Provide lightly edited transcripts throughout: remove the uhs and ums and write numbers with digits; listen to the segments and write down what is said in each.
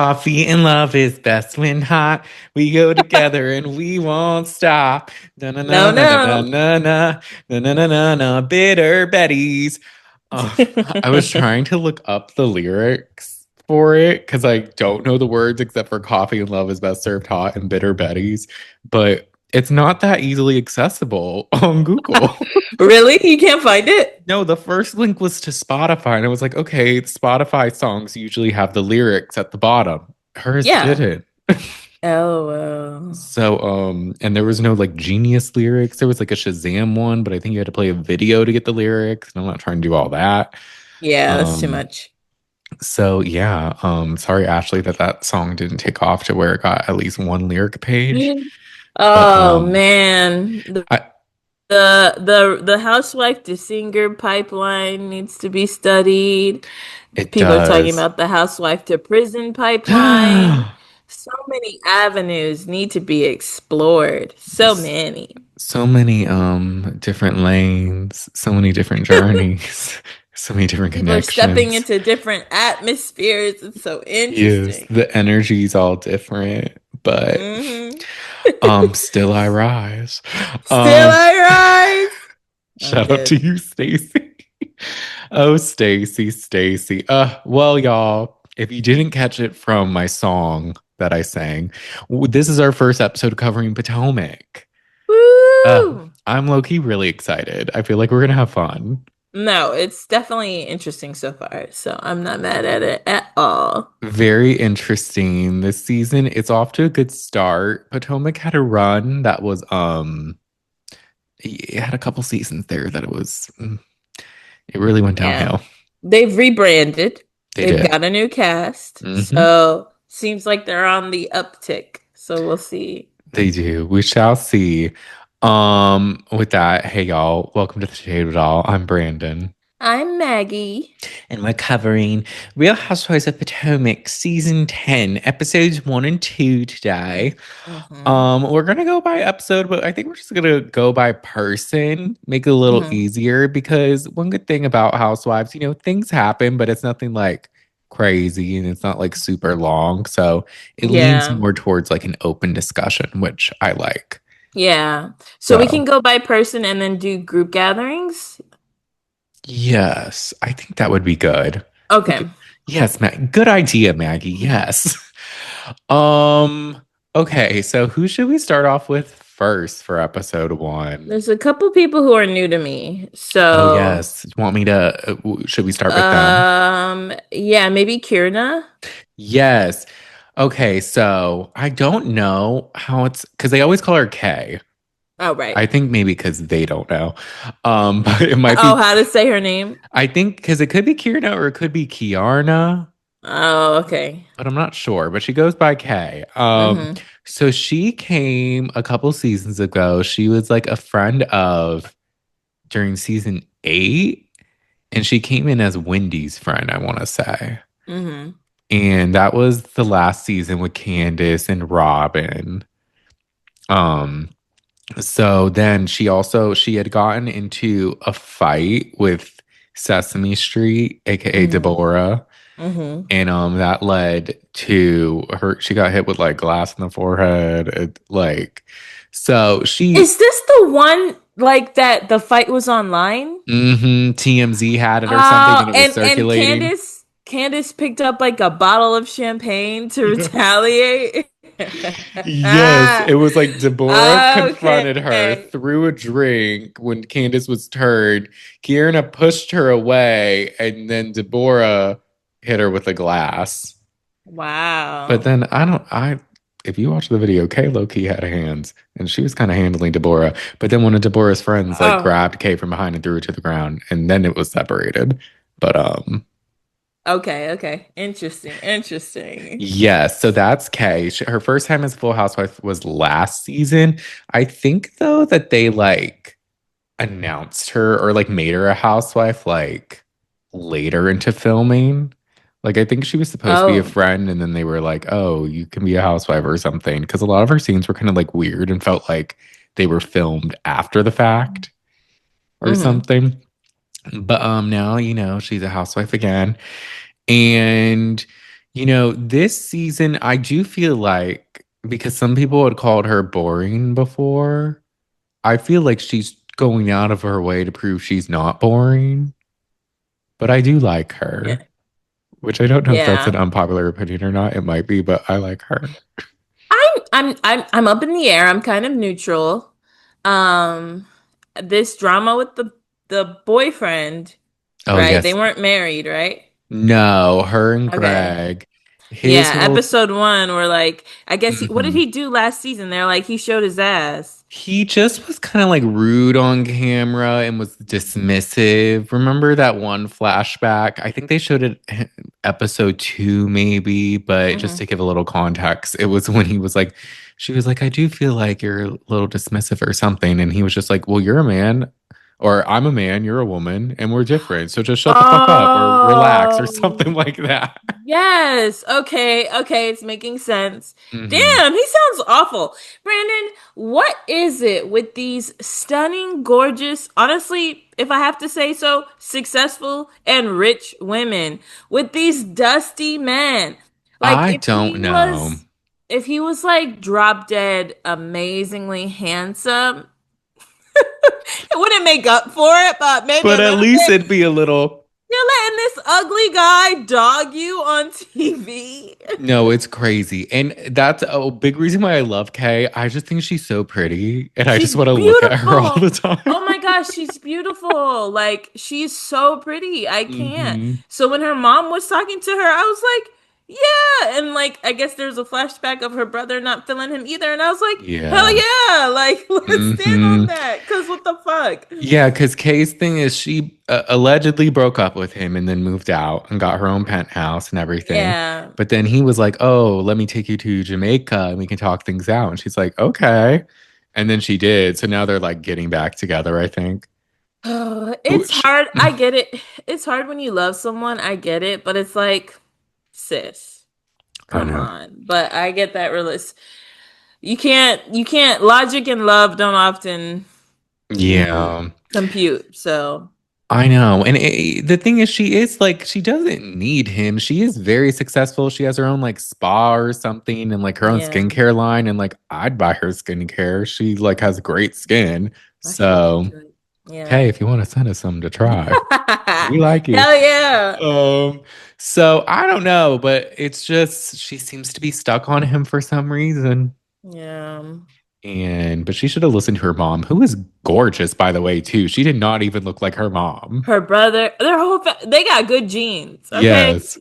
Coffee and love is best when hot. We go together and we won't stop. Na na na No, na na na no. na na na na na na na. Bitter Betties. Uh, I was trying to look up the lyrics for it because I don't know the words except for coffee and love is best served hot and bitter Betties, but it's not that easily accessible on Google. Really? You can't find it? No, the first link was to Spotify, and I was like, okay, Spotify songs usually have the lyrics at the bottom. Hers Yeah. didn't. Oh, well. So, and there was no like genius lyrics. There was like a Shazam one, but I think you had to play a video to get the lyrics, and I'm not trying to do all that. Yeah, that's too Um, much. so yeah, sorry, Ashley, that song didn't take off to where it got at least one lyric page. But Oh man. The I the housewife to singer pipeline needs to be studied. it People are talking does. about the housewife to prison pipeline. So many avenues need to be explored. So many. So many different lanes, so many different journeys, so many different People are stepping connections. into different atmospheres. It's so Yes, interesting. the energy's all different, but Hmm. still I rise. Still Um I rise. I'm Shout out to dead. you, Stacy. Oh, Stacy, Stacy. Well, y'all, if you didn't catch it from my song that I sang, this is our first episode covering Potomac. Woo! I'm low-key really excited. I feel like we're gonna have fun. No, it's definitely interesting so far. So I'm not mad at it at all. Very interesting this season. It's off to a good start. Potomac had a run that was it had a couple seasons there that it really went Yeah. downhill. They've rebranded. They They've did. got a new cast. Hmm. So seems like they're on the uptick. So we'll see. They do. We shall see. With that, hey y'all, welcome to the Shade Doll. I'm Brandon. I'm Maggie. And we're covering Real Housewives of Potomac season 10, episodes 1 and 2 today. Hmm. We're gonna go by episode, but I think we're just gonna go by person, make it a little Hmm. easier because one good thing about Housewives, things happen, but it's nothing like crazy and it's not like super long. So it leans Yeah. more towards like an open discussion, which I like. Yeah. So we So can go by person and then do group gatherings. yes, I think that would be good. Okay. Okay. Yes, good idea, Maggie. Yes. Um, okay, so who should we start off with first for episode 1? There's a couple people who are new to me. Oh, So, yes. You want me to, should we start with them? yeah, maybe Kierna. Yes. Okay, so I don't know how it's because they always call her Kay. Oh, right. I think maybe because they don't know. But it might Oh, be, how to say her name? I think because it could be Kierna or it could be Kiarna, Oh, okay. but I'm not sure. But she goes by Kay. Mm-hmm. So she came a couple seasons ago. She was like a friend of during season 8, and she came in as Wendy's friend, I want to say. Mm-hmm. And that was the last season with Candace and Robyn. Um, so then she had gotten into a fight with Sesame Street, aka Mm-hmm. Deborah. Mm-hmm. And that led to her, she got hit with like glass in the forehead. So she Is this the one like that the fight was online? TMZ had it or something and it was And circulating. Candace picked up like a bottle of champagne to retaliate. Yes, it was like Deborah confronted her, Okay. threw a drink when Candace was turned. Kierna pushed her away, and then Deborah hit her with a glass. But Wow. then if you watch the video, Kay low-key had hands, and she was kind of handling Deborah. But then one of Deborah's friends like Oh, grabbed Kay from behind and threw her to the ground, and then it was separated. But okay, okay. Interesting, interesting. yes, so that's Kay. Her first time as Full Housewife was last season. I think though that they like announced her or like made her a housewife like later into filming. Like I think she was supposed to be a Oh. friend and then they were like, "Oh, you can be a housewife or something." Because a lot of her scenes were kind of like weird and felt like they were filmed after the fact or Mm-hmm. something. But now, she's a housewife again. And This season, I do feel like because some people had called her boring before, I feel like she's going out of her way to prove she's not boring. But I do like her, Yeah. which I don't know if that's an Yeah. unpopular opinion or not. It might be, but I like her. I'm up in the air. I'm kind of neutral. Um, this drama with the boyfriend, Oh, right? They yes. weren't married, right? No, her and Okay. Greg. His Yeah, whole episode one, where like, I guess what did Mhm. he do last season? They're like, he showed his ass. He just was kind of like rude on camera and was dismissive. Remember that one flashback? I think they showed it episode two, maybe, but just Hmm. to give a little context, it was when he was like, she was like, I do feel like you're a little dismissive or something. And he was just like, well, you're a man, or I'm a man, you're a woman, and we're different. So just shut the fuck up or relax or something Oh, like that. yes. Okay. Okay. It's making sense. Hmm. Damn, he sounds awful. Brandon, what is it with these stunning, gorgeous, honestly, if I have to say so, successful and rich women with these dusty men? Like I don't know. if he was like drop dead amazingly handsome, it wouldn't make up for it, but maybe But a at little least bit. it'd be a little. You're letting this ugly guy dog you on TV. No, it's crazy. And that's a big reason why I love Kay. I just think she's so pretty. And I She's just want to look at her all beautiful. the time. Oh my gosh, she's beautiful. Like, she's so pretty. I can't. Hmm. So when her mom was talking to her, I was like, yeah. And like, I guess there's a flashback of her brother not feeling him either. And I was like, hell Yeah. yeah. Like, let's stand on Hmm. that. Because what the fuck? Yeah, because Kay's thing is she allegedly broke up with him and then moved out and got her own penthouse and everything. Yeah. But then he was like, oh, let me take you to Jamaica and we can talk things out. And she's like, okay. And then she did. So now they're like getting back together, I think. It's Which hard. I get it. It's hard when you love someone. I get it. But it's like, sis, I come know. on. But I get that realist. You can't, logic and love don't often, Yeah. compute. So, I know. And the thing is, she is like, she doesn't need him. She is very successful. She has her own like spa or something and like her own yeah. skincare line. And like, I'd buy her skincare. She like has great skin. I should look So, into it. Yeah. hey, if you want to send us some to try, we like you. Hell yeah. Um, so I don't know, but it's just, she seems to be stuck on him for some reason. Yeah. But she should have listened to her mom, who is gorgeous, by the way, too. She did not even look like her mom. Her brother, they got good genes, okay? Yes.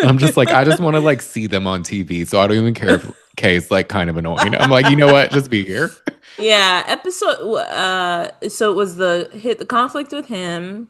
I'm just like, I just want to like see them on TV. So I don't even care if Kay's like kind of annoying. I'm like, you know what? Just be here. Yeah, so it was the conflict with him,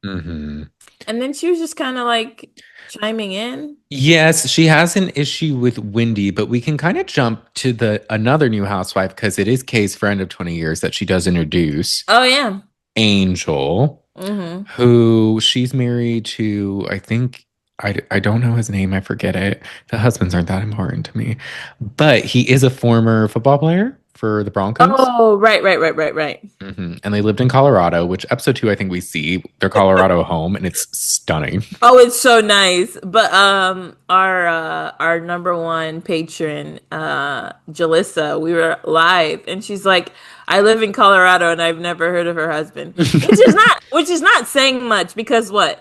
Hmm. and then she was just kind of like chiming in. Yes, she has an issue with Wendy, but we can kind of jump to the another new housewife because it is Kay's friend of 20 years that she does introduce, Oh yeah. Angel, Hmm. who she's married to, I think, I don't know his name, I forget it. The husbands aren't that important to me, but he is a former football player for the Broncos. Oh, right, right, right, right, right. And they lived in Colorado, which episode two, I think we see their Colorado home, and it's stunning. Oh, it's so nice. But our number one patron, Jalissa, we were live and she's like, I live in Colorado and I've never heard of her husband. Which is not saying much because what?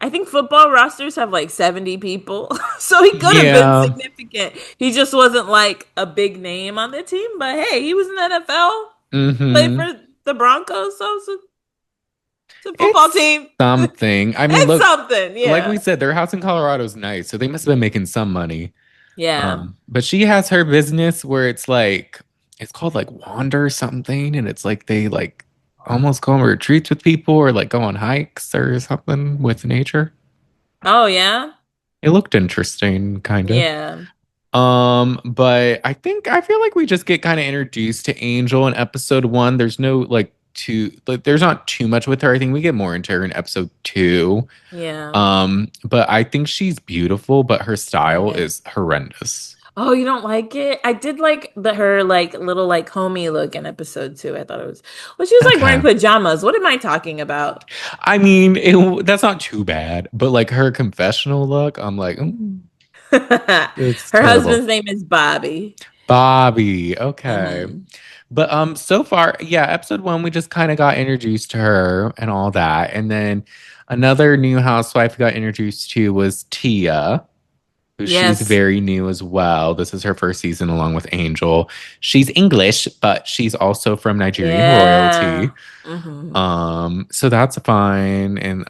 I think football rosters have like 70 people. So he could have been Yeah. significant. He just wasn't like a big name on the team, but hey, he was in the NFL, played Hmm. for the Broncos, so it's a football It's team. something. I mean, It's look, something, like we yeah. said, their house in Colorado is nice, so they must have been making some money. Yeah. But she has her business where it's called like Wander something, and it's like they like almost go on retreats with people or like go on hikes or something with nature. Oh yeah. It looked interesting, kind of. Yeah. But I feel like we just get kind of introduced to Angel in episode one. There's no there's not too much with her. I think we get more into her in episode two. Yeah. But I think she's beautiful, but her style Yeah. is horrendous. Oh, you don't like it? I did like her like little like homey look in episode 2. I thought it was well, she was like wearing Okay. pajamas. What am I talking about? I mean, that's not too bad, but like her confessional look, I'm like, mm. It's Her terrible. husband's name is Bobby. Bobby. Okay. Hmm. But so far, yeah, episode one, we just kind of got introduced to her and all that. And then another new housewife we got introduced to was Tia, who she's Yes. very new as well. This is her first season along with Angel. She's English, but she's also from Nigerian Yeah. royalty. Hmm. So that's fine. And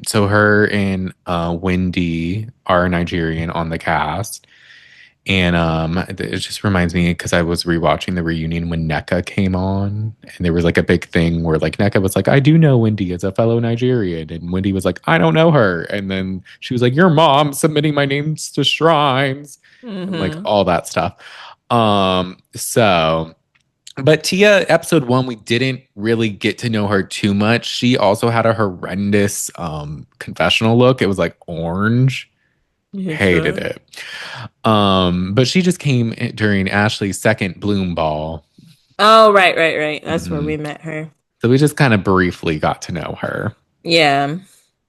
so her and Wendy are Nigerian on the cast. And it just reminds me because I was rewatching the reunion when NECA came on, and there was like a big thing where like NECA was like, "I do know Wendy as a fellow Nigerian," and Wendy was like, "I don't know her," and then she was like, "Your mom submitting my names to shrines," and like Hmm. all that stuff. So, but Tia, episode one, we didn't really get to know her too much. She also had a horrendous confessional look. It was like orange. You Hated sure? it. But she just came during Ashley's second Bloom Ball. Oh, right, right, right. That's where Mhm. we met her. So we just kind of briefly got to know her. Yeah.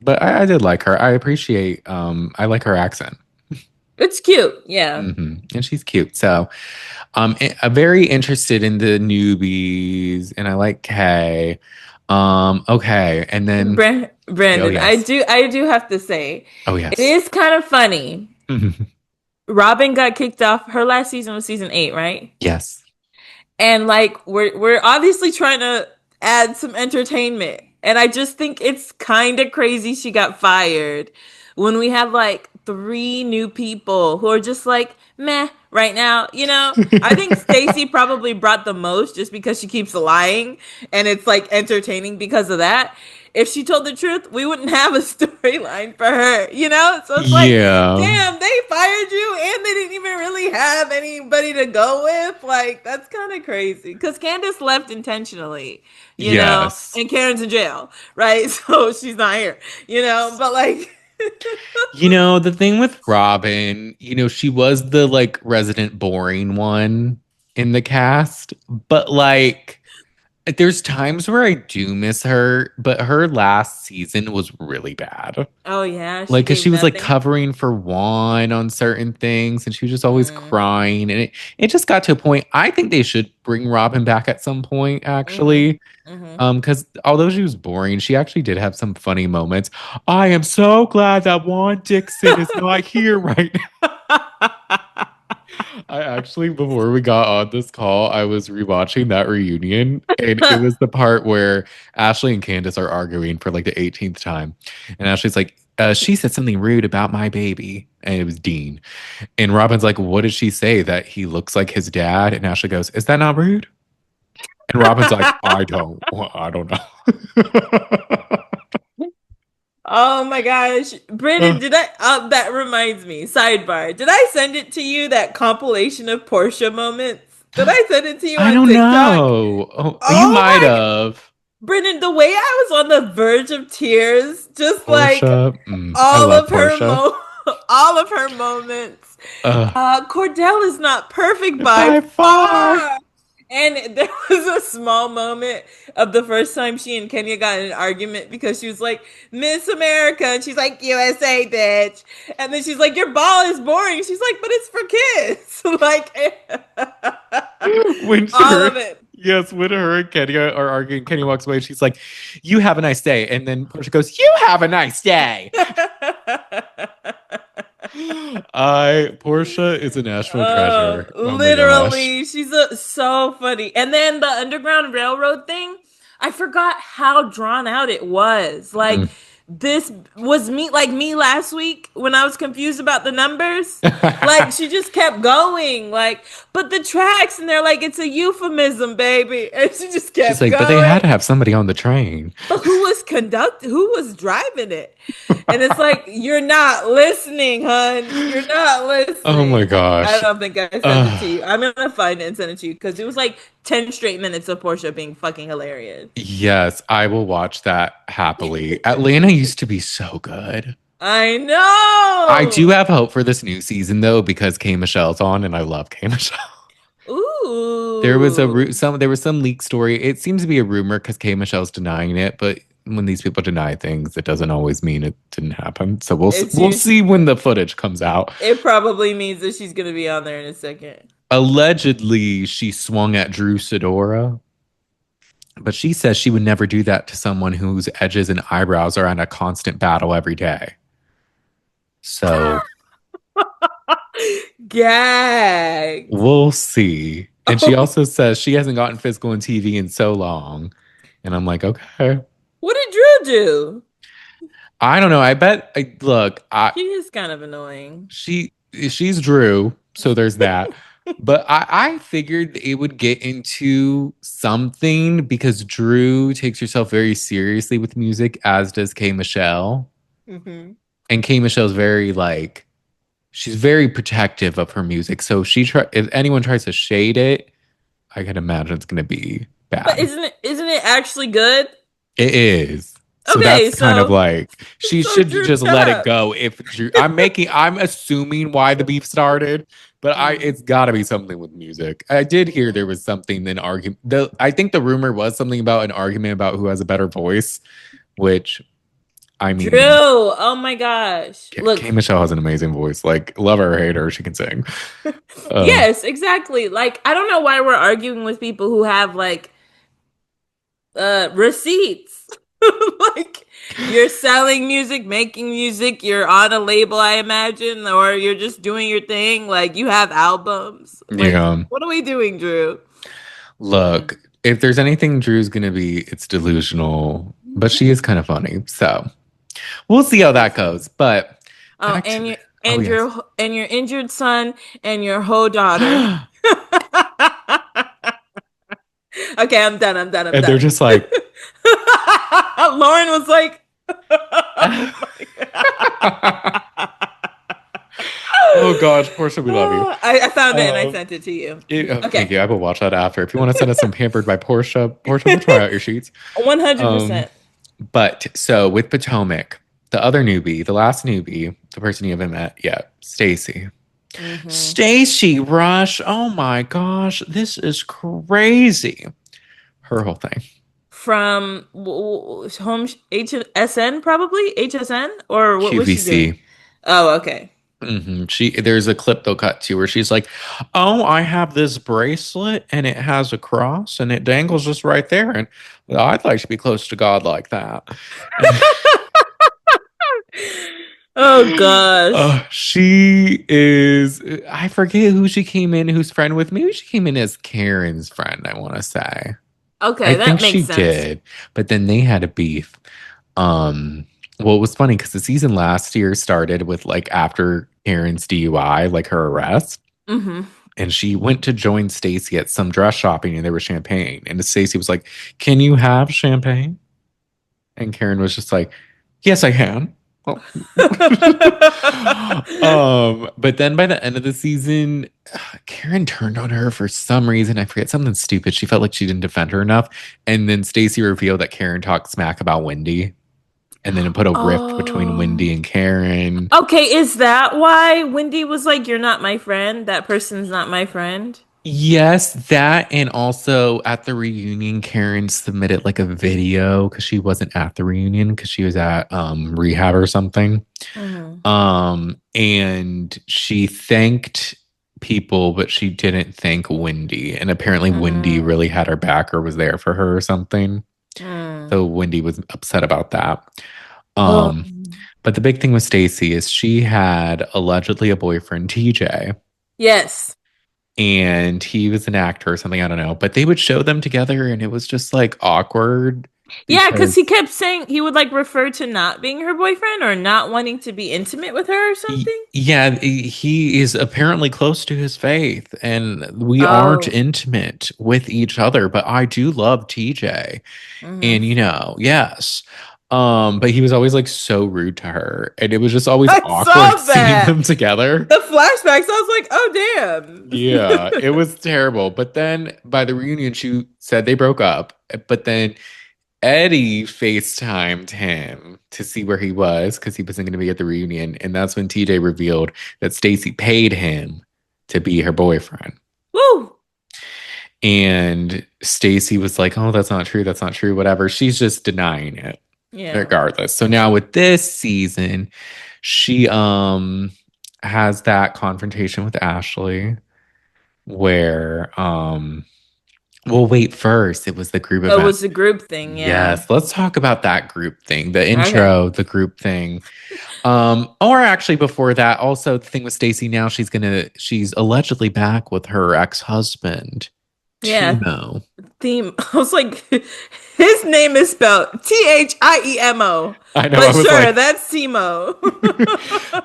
But I did like her. I appreciate I like her accent. It's cute. Yeah. And she's cute. So I'm very interested in the newbies and I like Kay. Okay. And then oh Brandon, yes. I do have to say, Oh it yes. is kind of funny. Robyn got kicked off. Her last season was season 8, right? Yes. And like we're obviously trying to add some entertainment. And I just think it's kind of crazy she got fired when we have like three new people who are just like meh right now, you know? I think Stacy probably brought the most just because she keeps lying and it's like entertaining because of that. If she told the truth, we wouldn't have a storyline for her, you know? So it's like, Yeah. damn, they fired you and they didn't even really have anybody to go with. Like, that's kind of crazy. Because Candace left intentionally, you know, Yes. and Karen's in jail, right? So she's not here, you know, but like, The thing with Robin, she was the like resident boring one in the cast, but like there's times where I do miss her, but her last season was really bad. oh yeah, she Like, cause gave she was like nothing. covering for Juan on certain things and she was just always Mm, crying. And it just got to a point. I think they should bring Robin back at some point, mm-hmm, actually. mm-hmm. Because although she was boring, she actually did have some funny moments. I am so glad that Juan Dixon is not here right now. I actually, before we got on this call, I was rewatching that reunion, and it was the part where Ashley and Candace are arguing for like the 18th time. And Ashley's like, she said something rude about my baby. And it was Dean. And Robin's like, what did she say? That he looks like his dad? And Ashley goes, is that not rude? And Robin's like, I don't know. Oh my gosh. Brandon, did I that reminds me. Sidebar. Did I send it to you that compilation of Porsha moments? Did I send it to you I on don't TikTok? know. Oh, you Oh might my have. Brendan, the way I was on the verge of tears, just like Portia. I all love of her Portia. all of her moments. Uh, Cordell is not perfect by by far. far. And there was a small moment of the first time she and Kenya got in an argument because she was like, Miss America. And she's like, USA, bitch. And then she's like, your ball is boring. She's like, but it's for kids. Like, When all her, of it. yes, when her and Kenya are arguing, Kenya walks away. She's like, "You have a nice day," and then Portia goes, "You have a nice day." I Portia is a national treasure. Oh my gosh. Literally, she's so funny. And then the Underground Railroad thing, I forgot how drawn out it was. Like Mm. this was me, like me last week when I was confused about the numbers. Like she just kept going, like, but the tracks, and they're like, it's a euphemism, baby, and she just She's kept like, but they had going. to have somebody on the train. But who was driving it? And it's like, you're not listening, hun. You're not Oh my listening. I gosh. don't think I sent it to you. I'm gonna find it and send it to you because it was like 10 straight minutes of Portia being fucking hilarious. Yes, I will watch that happily. Atlanta used to be so good. I I do know. have hope for this new season though, because K Michelle's on and I love K Michelle. There was Ooh. there was some leak story. It seems to be a rumor because K Michelle's denying it, but when these people deny things, it doesn't always mean it didn't happen. So It's we'll you. see when the footage comes out. It probably means that she's gonna be on there in a second. Allegedly, she swung at Drew Sidora, but she says she would never do that to someone whose edges and eyebrows are in a constant battle every day. So Gagged. we'll see. And she also says she hasn't gotten physical in TV in so long. And I'm like, okay. What did Drew do? I don't know. I bet look, She is kind of annoying. she's Drew, so there's that. But I figured it would get into something because Drew takes herself very seriously with music, as does K Michelle. Hmm. And K Michelle's very like she's very protective of her music. So if anyone tries to shade it, I can imagine it's gonna be But bad. isn't it actually good? It is. So Okay, that's kind of so like she should Drew, just shut let it up. go. If Drew, I'm assuming why the beef started, but Mm. it's got to be something with music. I did hear there was something in argument. I think the rumor was something about an argument about who has a better voice, which I Drew, mean, oh my gosh. K Look, Michelle has an amazing voice. Like love her or hate her, she can sing. Uh, yes, exactly. Like, I don't know why we're arguing with people who have like receipts. Like, you're selling music, making music, you're on a label, I imagine, or you're just doing your thing. Like, you have albums. Like, yeah. what are we doing, Drew? Mm. Look, if there's anything Drew's gonna be, it's delusional. But she is kind of funny, so. We'll see how that goes. But Oh, back to oh and yes. your injured son and your hoe daughter. Okay, I'm done. I'm done. I'm And they're done. just like Lauren was like, oh "Oh my gosh, Portia, we love you. I found it and I Um, sent it to you. thank Okay, you. I will watch that after. If you want to send us some pampered by Portia, we'll try out your sheets. Um, 100%. but so with Potomac, the other newbie, the last newbie, the person you haven't met yet, Stacy. Hmm. Stacy Rush. Oh my gosh, this is crazy. Her whole thing. From home HSN, probably HSN, or what was she doing? QVC. Oh, okay. There's a clip they'll cut to where she's like, "Oh, I have this bracelet and it has a cross and it dangles just right there, and I'd like to be close to God like that." Oh gosh. She is. I forget who she came in. Whose friend with me? She came in as Karen's friend. I want to say. I Okay, that think makes she sense. did, but then they had a beef. Um, well, it was funny because the season last year started with like after Karen's DUI, like her arrest, Hmm. and she went to join Stacy at some dress shopping, and there was champagne, and Stacy was like, "Can you have champagne?" And Karen was just like, "Yes, I can." Oh. But then by the end of the season, Karen turned on her for some reason. I forget something stupid. She felt like she didn't defend her enough. And then Stacy revealed that Karen talked smack about Wendy. And then it put a rift between Wendy Oh. and Karen. Okay, is that why Wendy was like, "You're not my friend. That person's not my friend." Yes, that and also at the reunion, Karen submitted like a video because she wasn't at the reunion because she was at rehab or something. Hmm. And she thanked people, but she didn't thank Wendy. And apparently Wendy Mm. really had her back or was there for her or something. Mm. So Wendy was upset about that. Oh. Um, but the big thing with Stacy is she had allegedly a boyfriend, TJ, Yes. and he was an actor or something, I don't know. But they would show them together and it was just like awkward Yeah, because he because kept saying he would like refer to not being her boyfriend or not wanting to be intimate with her or something. Yeah, he is apparently close to his faith, and we aren't Oh. intimate with each other, but I do love TJ. Hmm. And yes. But he was always like so rude to her, and it was just always I awkward saw seeing that. them together. The flashbacks. I was like, oh Yeah, damn. it was terrible. But then by the reunion, she said they broke up, but then Eddie FaceTimed him to see where he was because he wasn't going to be at the reunion. And that's when TJ revealed that Stacy paid him to be her boyfriend. Woo. And Stacy was like, "Oh, that's not true. That's not true. Whatever." She's just denying it. Yeah. regardless. So now with this season, she has that confrontation with Ashley where well wait first it was the group Oh, it event. was a group thing. Yeah. Yes, let's talk about that group thing, the Okay. intro, the group thing. Or actually before that, also the thing with Stacy now, she's allegedly back with her ex-husband, Yeah. Timo. Theme. I was like, his name is spelled Thiemo. I know, I But was sure, like, that's Timo.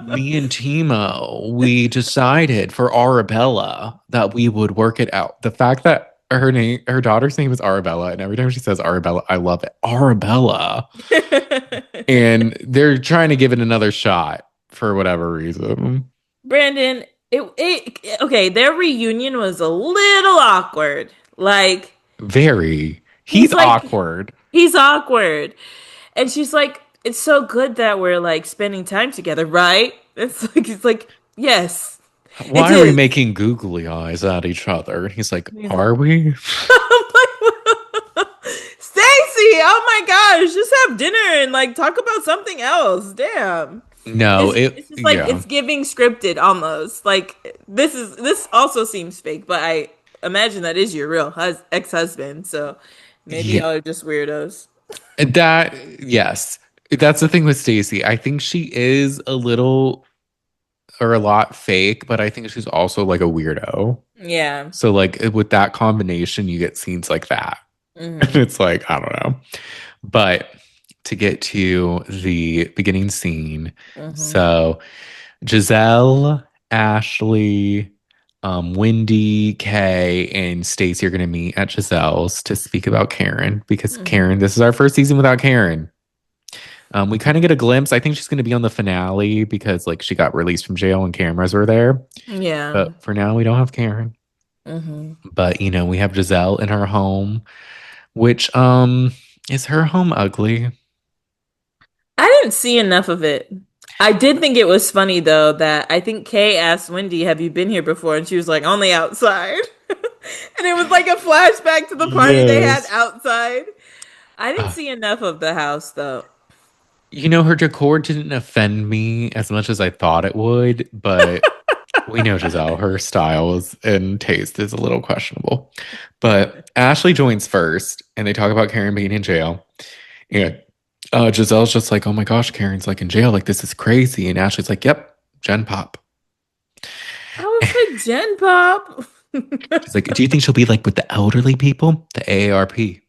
me and Timo, we decided for Arabella that we would work it out. The fact that her daughter's name is Arabella, and every time she says Arabella, I love it. Arabella. And they're trying to give it another shot for whatever reason. Brandon, okay, their reunion was a little awkward. Like, Very. He's he's like, awkward. he's awkward. And she's like, it's so good that we're like spending time together, right? It's like, yes, it Why are we is. making googly eyes at each other? And he's like, And he's like, are we? I'm like, Stacy, oh my gosh, just have dinner and like talk about something else. Damn. No, It's just like yeah. it's giving scripted almost. Like this also seems fake, but I imagine that is your real ex-husband. So maybe Yeah. y'all are just weirdos. That, yes. That's the thing with Stacy. I think she is a little or a lot fake, but I think she's also like a weirdo. Yeah. So, like, with that combination, you get scenes like that. And Hmm. it's like, I don't know. But to get to the beginning scene, Hmm. so Gizelle, Ashley, Wendy, Kay, and Stacy are going to meet at Giselle's to speak about Karen because Hmm. Karen, this is our first season without Karen. We kind of get a glimpse. I think she's going to be on the finale because like she got released from jail and cameras were there. Yeah. But for now, we don't have Karen. Hmm. But we have Giselle in her home, which is her home ugly. I didn't see enough of it. I did think it was funny though that I think Kay asked Wendy, "Have you been here before?" And she was like, "Only outside." And it was like a flashback to the party they had Yes. outside. I didn't Uh, see enough of the house though. her decor didn't offend me as much as I thought it would, but we know Giselle, her styles and taste is a little questionable. But Ashley joins first, and they talk about Karen being in jail. And Giselle's just like, oh my gosh, Karen's like in jail. Like, this is crazy. And Ashley's like, yep, Gen Pop. I was like, Gen Pop. She's like, do you think she'll be like with the elderly people? The AARP.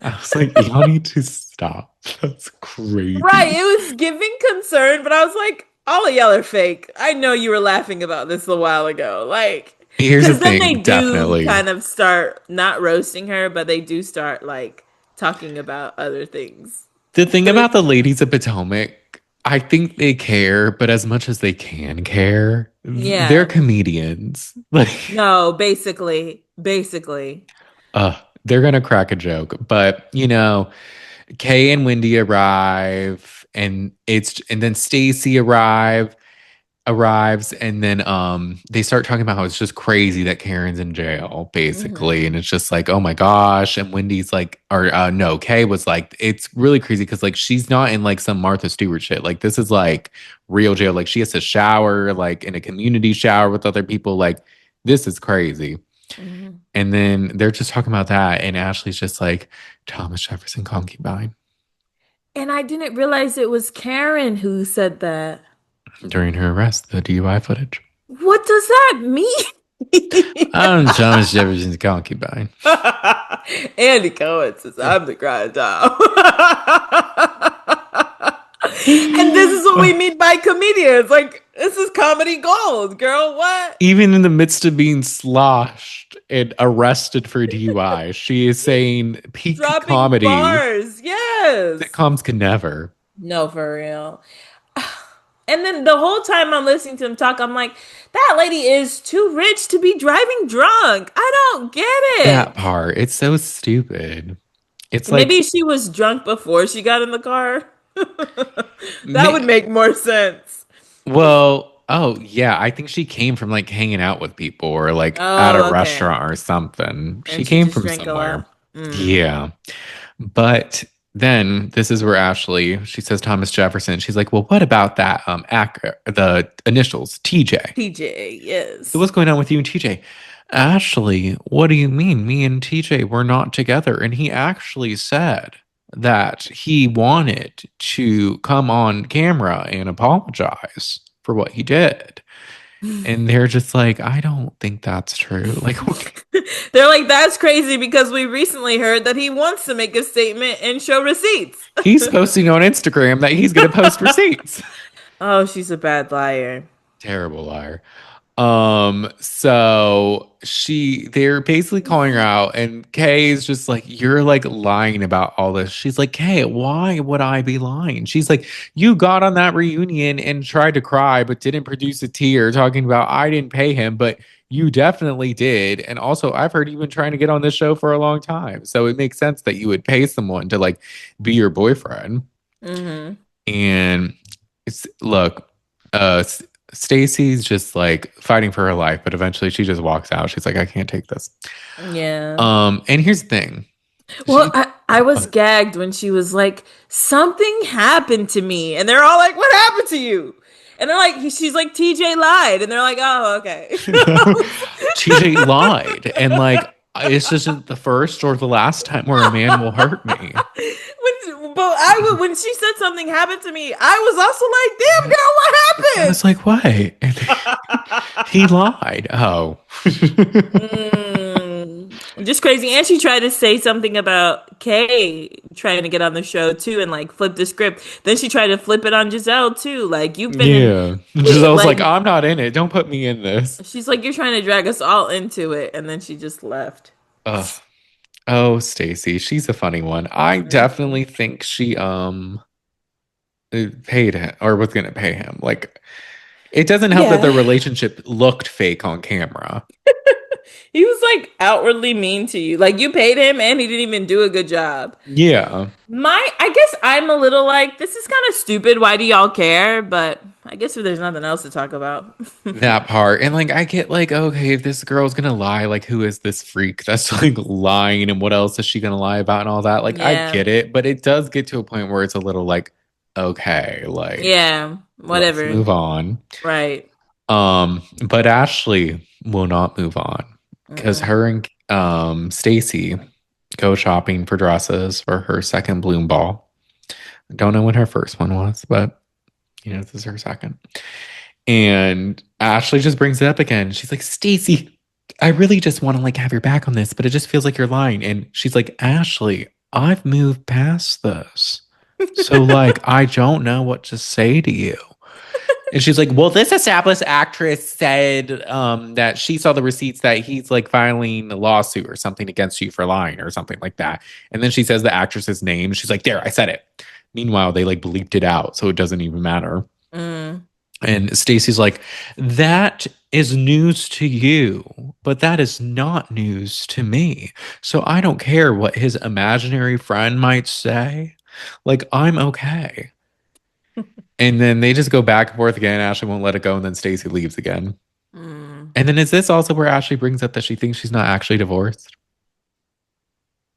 I was like, y'all need to stop. That's Right, crazy. it was giving concern, but I was like, all of y'all are fake. I know you were laughing about this a while ago. Like, Here's the because then they thing, do definitely. kind of start not roasting her, but they do start like talking about other things. The thing about the ladies of Potomac, I think they care, but as much as they can care, they're Yeah. comedians. Like, No, basically. they're gonna crack a joke. But Kay and Wendy arrive, and then Stacy arrives, and then they start talking about how it's just crazy that Karen's in jail, basically. Hmm. And it's just like, oh my gosh. And Wendy's like, or no, Kay was like, it's really crazy because like she's not in like some Martha Stewart shit. Like this is like real jail. Like she has to shower like in a community shower with other people. Like this is crazy. Hmm. And then they're just talking about that, and Ashley's just like, Thomas Jefferson concubine And I didn't realize it was Karen who said that. during her arrest, the DUI footage. What does that mean? I'm Thomas Jefferson's concubine. Andy Cohen says I'm the crocodile. And this is what we mean by comedians. Like, this is comedy gold, girl. What? Even in the midst of being sloshed and arrested for DUI, she is saying peak Dropping comedy. bars. Yes. Sitcoms can never. No, for real. And then the whole time I'm listening to him talk, I'm like, that lady is too rich to be driving drunk. I don't get That it. part, it's so stupid. It's Maybe like, she was drunk before she got in the car. That would ma- make more sense. well, oh yeah, I think she came from like hanging out with people or like at a Oh, okay. restaurant or something. She And she came just from drank a somewhere. lot. Mm. Yeah. But Then this is where Ashley, she says Thomas Jefferson. She's like, well, what about that the initials, TJ? TJ, So yes. what's going on with you and TJ? Ashley, what do you mean? Me and TJ were not together. And he actually said that he wanted to come on camera and apologize for what he did. And they're just like, I don't think that's true. Like, They're like, that's crazy because we recently heard that he wants to make a statement and show receipts. he's posting on Instagram that he's going to post receipts. Oh, she's a bad liar. Terrible liar. So they're basically calling her out, and Kay is just like, you're like lying about all this. She's like, Kay, why would I be lying? She's like, you got on that reunion and tried to cry, but didn't produce a tear, talking about I didn't pay him, but you definitely did. And also, I've heard you've been trying to get on this show for a long time. So it makes sense that you would pay someone to like be your boyfriend. Mm-hmm. And look, uh Stacy's just like fighting for her life, but eventually she just walks out. She's like, I can't take this. Yeah. And here's the thing. Well, She I was gagged when she was like, something happened to me. And they're all like, what happened to you? And they're like, she's like, TJ lied. And they're like, oh, okay. TJ lied. And like it's just the first or the last time where a man will hurt me. When she said something happened to me, I was also like, damn girl, I what was like, why? And happened? he lied. Oh. Just crazy. And she tried to say something about Kay trying to get on the show too and like flip the script. Then she tried to flip it on Giselle too. Like, you've been in, Yeah. Giselle's like, like, I'm not in it. Don't put me in this. she's like, you're trying to drag us all into it. And then she just left. Ugh. Oh, Stacy, she's a funny one. I definitely think she paid him or was gonna pay him. Like, it doesn't help that the Yeah. relationship looked fake on camera. He was like outwardly mean to you. Like, you paid him and he didn't even do a good job. Yeah, I guess I'm a little like, this is kind of stupid. Why do y'all care? But I guess if there's nothing else to talk about. that part. And like I get like, okay, if this girl's gonna lie, like who is this freak that's like lying and what else is she gonna lie about and all that? Like I Yeah. get it, but it does get to a point where it's a little like, okay, like Yeah. let's Whatever. move on. Right. But Ashley will not move on because Mm-mm. her and Stacy go shopping for dresses for her second bloom ball. Don't know when her first one was, but this is her second. And Ashley just brings it up again. She's like, Stacy, I really just want to like have your back on this, but it just feels like you're lying. And she's like, Ashley, I've moved past this. So like I don't know what to say to you. And she's like, well, this established actress said that she saw the receipts that he's like filing a lawsuit or something against you for lying or something like that. And then she says the actress's name. She's like, there, I said it. Meanwhile, they like bleeped it out, so it doesn't even matter. Mm. And Stacy's like, that is news to you, but that is not news to me. So I don't care what his imaginary friend might say. Like, I'm okay. And then they just go back and forth again. Ashley won't let it go, and then Stacy leaves again. Mm. And then is this also where Ashley brings up that she thinks she's not actually divorced?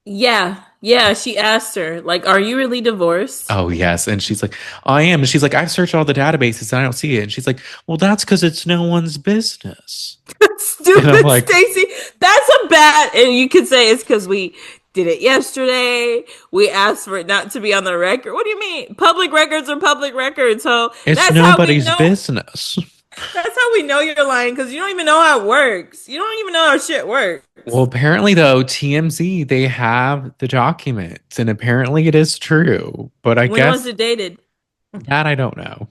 Yeah. Yeah. She asked her, like, are you really divorced? Oh, yes. And she's like, I am. And she's like, I've searched all the databases and I don't see it. And she's like, well, that's because it's no one's business. And I'm Stupid like, Stacy. That's a bad, and you could say it's because we did it yesterday. We asked for it not to be on the record. What do you mean? Public records are public records. So it's that's how we nobody's know. business. That's how we know you're lying because you don't even know how it works. You don't even know how shit Well, works. apparently, though, TMZ, they have the documents and apparently it is true. But I When was guess it dated? that I don't know.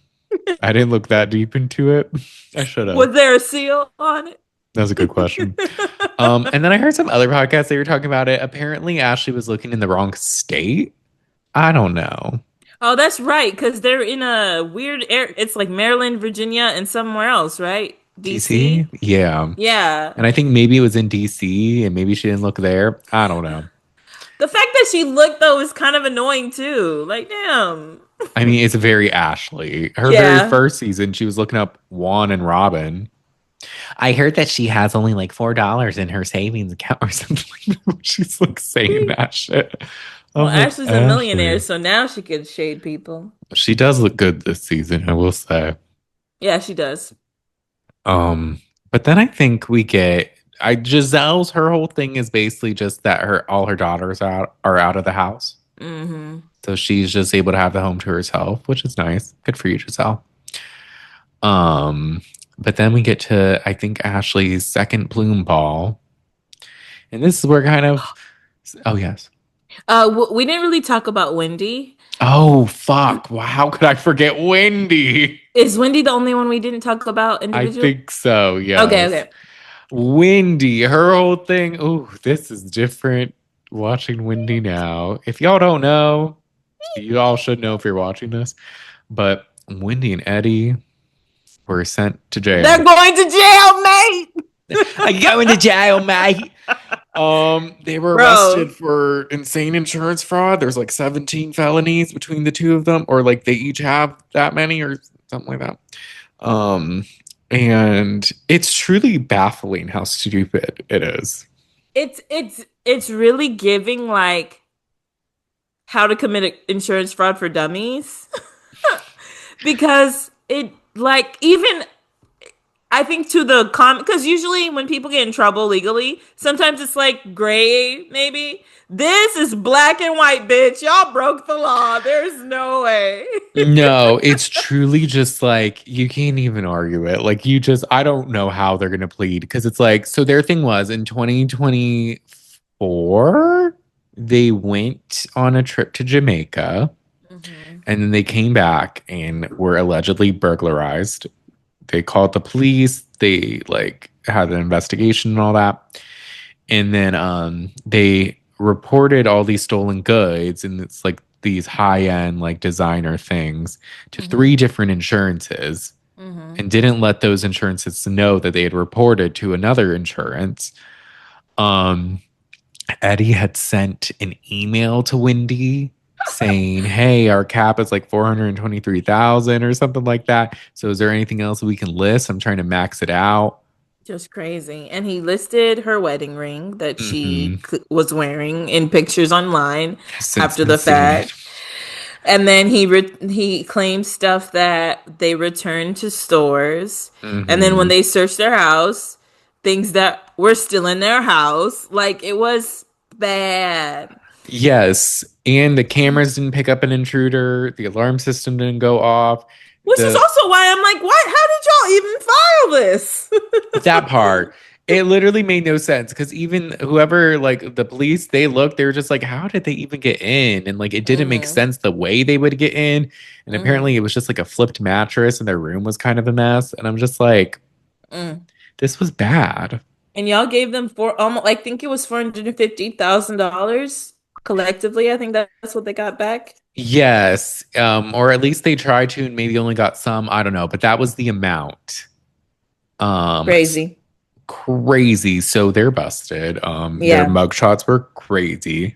I didn't look that deep into it. I should have. Was there a seal on it? That was a good question. And then I heard some other podcasts they were talking about it. Apparently, Ashley was looking in the wrong state. I don't know. Oh, that's right, because they're in a weird air. It's like Maryland, Virginia, and somewhere else, right? DC? DC? Yeah. Yeah. And I think maybe it was in DC and maybe she didn't look there. I don't know. The fact that she looked, though, is kind of annoying, too. Like, damn. I mean, it's very Ashley. Her very Yeah. first season, she was looking up Juan and Robyn. I heard that she has only like $4 in her savings account or something. She's like saying that shit. Well, I'm like, Ashley's a millionaire, Ashley. so now she could shade people. She does look good this season, I will say. Yeah, she does. Um, but then I think we get Giselle's her whole thing is basically just that her all her daughters are out of the house. Hmm. So she's just able to have the home to herself, which is nice. Good for you, Giselle. Um, but then we get to I think Ashley's second bloom ball. And this is where kind of oh yes. We didn't really talk about Wendy. Oh fuck. Wow, how could I forget Wendy? Is Wendy the only one we didn't talk about I individually? think so, Okay, yes. okay. Wendy, her whole thing. Oh, this is different watching Wendy now. If y'all don't know, you all should know if you're watching this. But Wendy and Eddie were sent to They're jail. going to jail, mate. I going to jail, mate. They were arrested Bro, for insane insurance fraud. There's like 17 felonies between the two of them, or like they each have that many or something like that. Um, and it's truly baffling how stupid it is. it's really giving like how to commit insurance fraud for dummies because it like even I think to the because usually when people get in trouble legally, sometimes it's like gray, maybe. This is black and white, bitch. Y'all broke the law. There's no way. No, it's truly just like you can't even argue it. Like you just I don't know how they're gonna plead because it's like so their thing was in 2024 they went on a trip to Jamaica Hmm. and then they came back and were allegedly burglarized. They called the police, they like had an investigation and all that. And then they reported all these stolen goods and it's like these high-end like designer things to Hmm. three different insurances Hmm. and didn't let those insurances know that they had reported to another insurance. um Eddie had sent an email to Wendy saying, "Hey, our cap is like 423,000 or something like that. So is there anything else we can list? I'm trying to max it out." Just crazy. And he listed her wedding ring that Hmm. she was wearing in pictures online Since after been the seen. fact. And then he claimed stuff that they returned to stores. And then when Hmm. they searched their house, things that were still in their house, like it was bad. Yes, and the cameras didn't pick up an intruder. The alarm system didn't go off. Which is The also why I'm like, what? How did y'all even file this? that part, it literally made no sense because even whoever like the police, they looked, they were just like, how did they even get in? And like it didn't make Hmm. sense the way they would get in. And Hmm. apparently it was just like a flipped mattress and their room was kind of a mess. And I'm just like, Mm. this was bad. And y'all gave them for almost, I think it was $450,000 collectively. I think that's what they got back. Yes, or at least they tried to and maybe only got some. I don't know, but that was the amount. It's Crazy. crazy. So they're busted. Their Yeah. mugshots were crazy.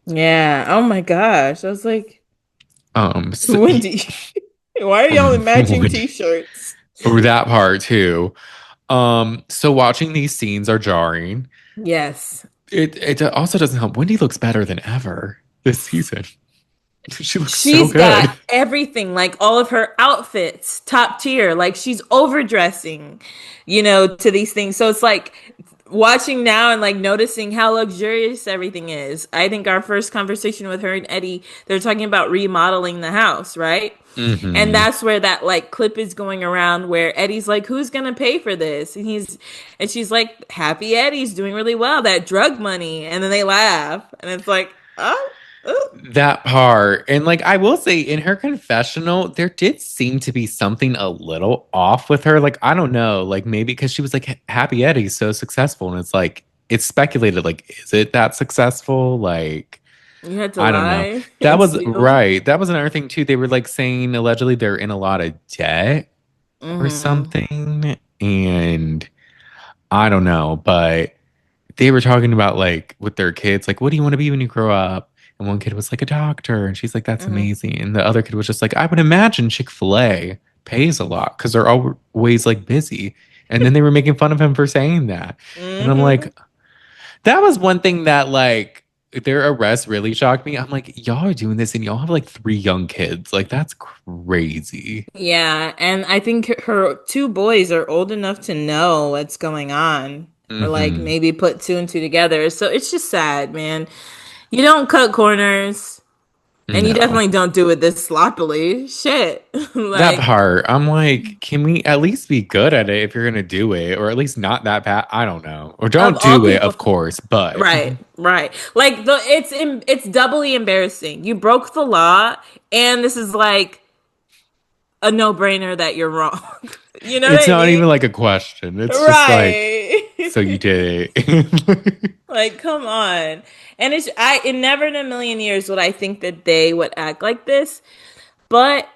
Yeah. Oh my gosh. I was like, So, Wendy, why are y'all in matching when- t-shirts? or that part too. So watching these scenes are jarring. Yes. It also doesn't help. Wendy looks better than ever this season. She looks so She's got good. everything, like all of her outfits, top tier. Like she's overdressing, to these things. So it's like watching now and like noticing how luxurious everything is. I think our first conversation with her and Eddie, they're talking about remodeling the house, right? And Hmm. that's where that like clip is going around where Eddie's like, "Who's gonna pay for this?" And she's like, "Happy Eddie's doing really well. That drug money." And then they laugh, and it's like, oh. That part. And like I will say in her confessional, there did seem to be something a little off with her. Like, I don't know, like maybe because she was like Happy Eddie's so successful. And it's like it's speculated, like, is it that successful? Like, You had to I don't know. lie That and was steal. right. That was another thing too. They were like saying allegedly they're in a lot of debt or Hmm. something. And I don't know, but they were talking about like with their kids, like, what do you want to be when you grow up? And one kid was like a doctor, and she's like, that's Hmm. amazing. And the other kid was just like, I would imagine Chick-fil-A pays a lot because they're always like busy. And then they were making fun of him for saying that. And I'm Hmm. like, that was one thing that like their arrest really shocked me. I'm like, y'all are doing this and y'all have like 3 young kids. Like, that's crazy. Yeah, and I think her two boys are old enough to know what's going on, or like Hmm. maybe put two and two together. So it's just sad, man. You don't cut corners, and you No. definitely don't do it this sloppily. Shit. That Like, part, I'm like, can we at least be good at it if you're gonna do it, or at least not that bad? I don't know. Or of don't all do it, of people, course, but right, right. Like it's doubly embarrassing. You broke the law, and this is like a no-brainer that you're wrong. You know what it's I not mean? even like a question. It's just like, Right. so you did it. Like, come on. And it never in a million years would I think that they would act like this. But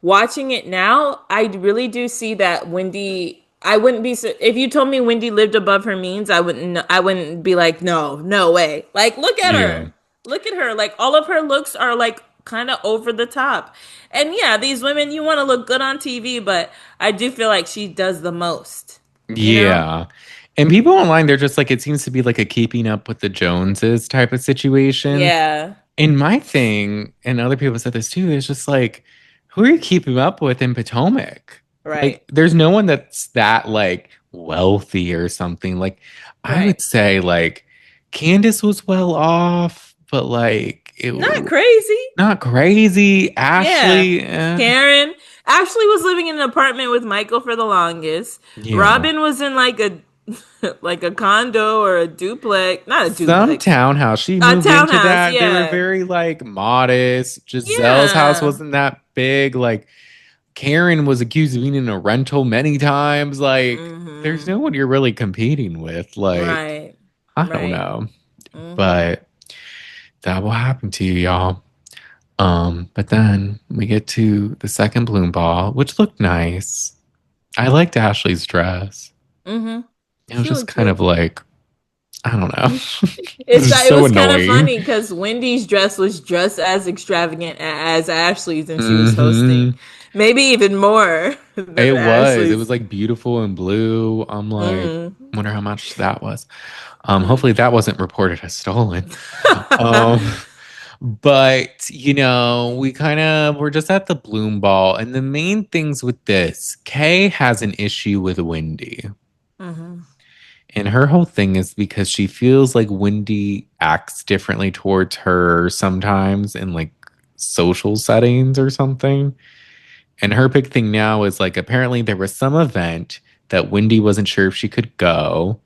watching it now, I really do see that Wendy. I wouldn't be if you told me Wendy lived above her means. I wouldn't be like, no, no way. Like, look at Yeah. her. Look at her. Like, all of her looks are like kind of over the top. And yeah, these women, you want to look good on TV, but I do feel like she does the most. You know? Yeah. And people online, they're just like, it seems to be like a keeping up with the Joneses type of situation. Yeah. And my thing, and other people said this too, is just like, who are you keeping up with in Potomac? Right. Like, there's no one that's that like wealthy or something. Like, I Right. would say like Candace was well off, but like Not crazy. not crazy. Yeah. Ashley, Karen. Ashley was living in an apartment with Michael for the longest. yeah. Robyn was in like a like a condo or a duplex. Not a Some duplex. townhouse. She A moved into townhouse, that. They were yeah. very like modest. Giselle's house Yeah. wasn't that big. Like Karen was accused of being in a rental many times. Like there's Mm-hmm. no one you're really competing with. Like Right. I don't Right. know, Mm-hmm. but that will happen to you, y'all. But then we get to the second bloom ball, which looked nice. I liked Ashley's dress. Mm-hmm. It was She just looked kind good. of like I don't know. It's It's just it so was kind of annoying. funny because Wendy's dress was just as extravagant as Ashley's, and she was hosting, Hmm. maybe even more than It was. It was Ashley's. like beautiful and blue. I'm like, Mm-hmm. wonder how much that was. Mm. Hopefully that wasn't reported as stolen. Um, but we kind of we're just at the Bloom Ball, and the main things with this, Kay has an issue with Wendy. Mm-hmm. And her whole thing is because she feels like Wendy acts differently towards her sometimes in like social settings or something. And her big thing now is like apparently there was some event that Wendy wasn't sure if she could go.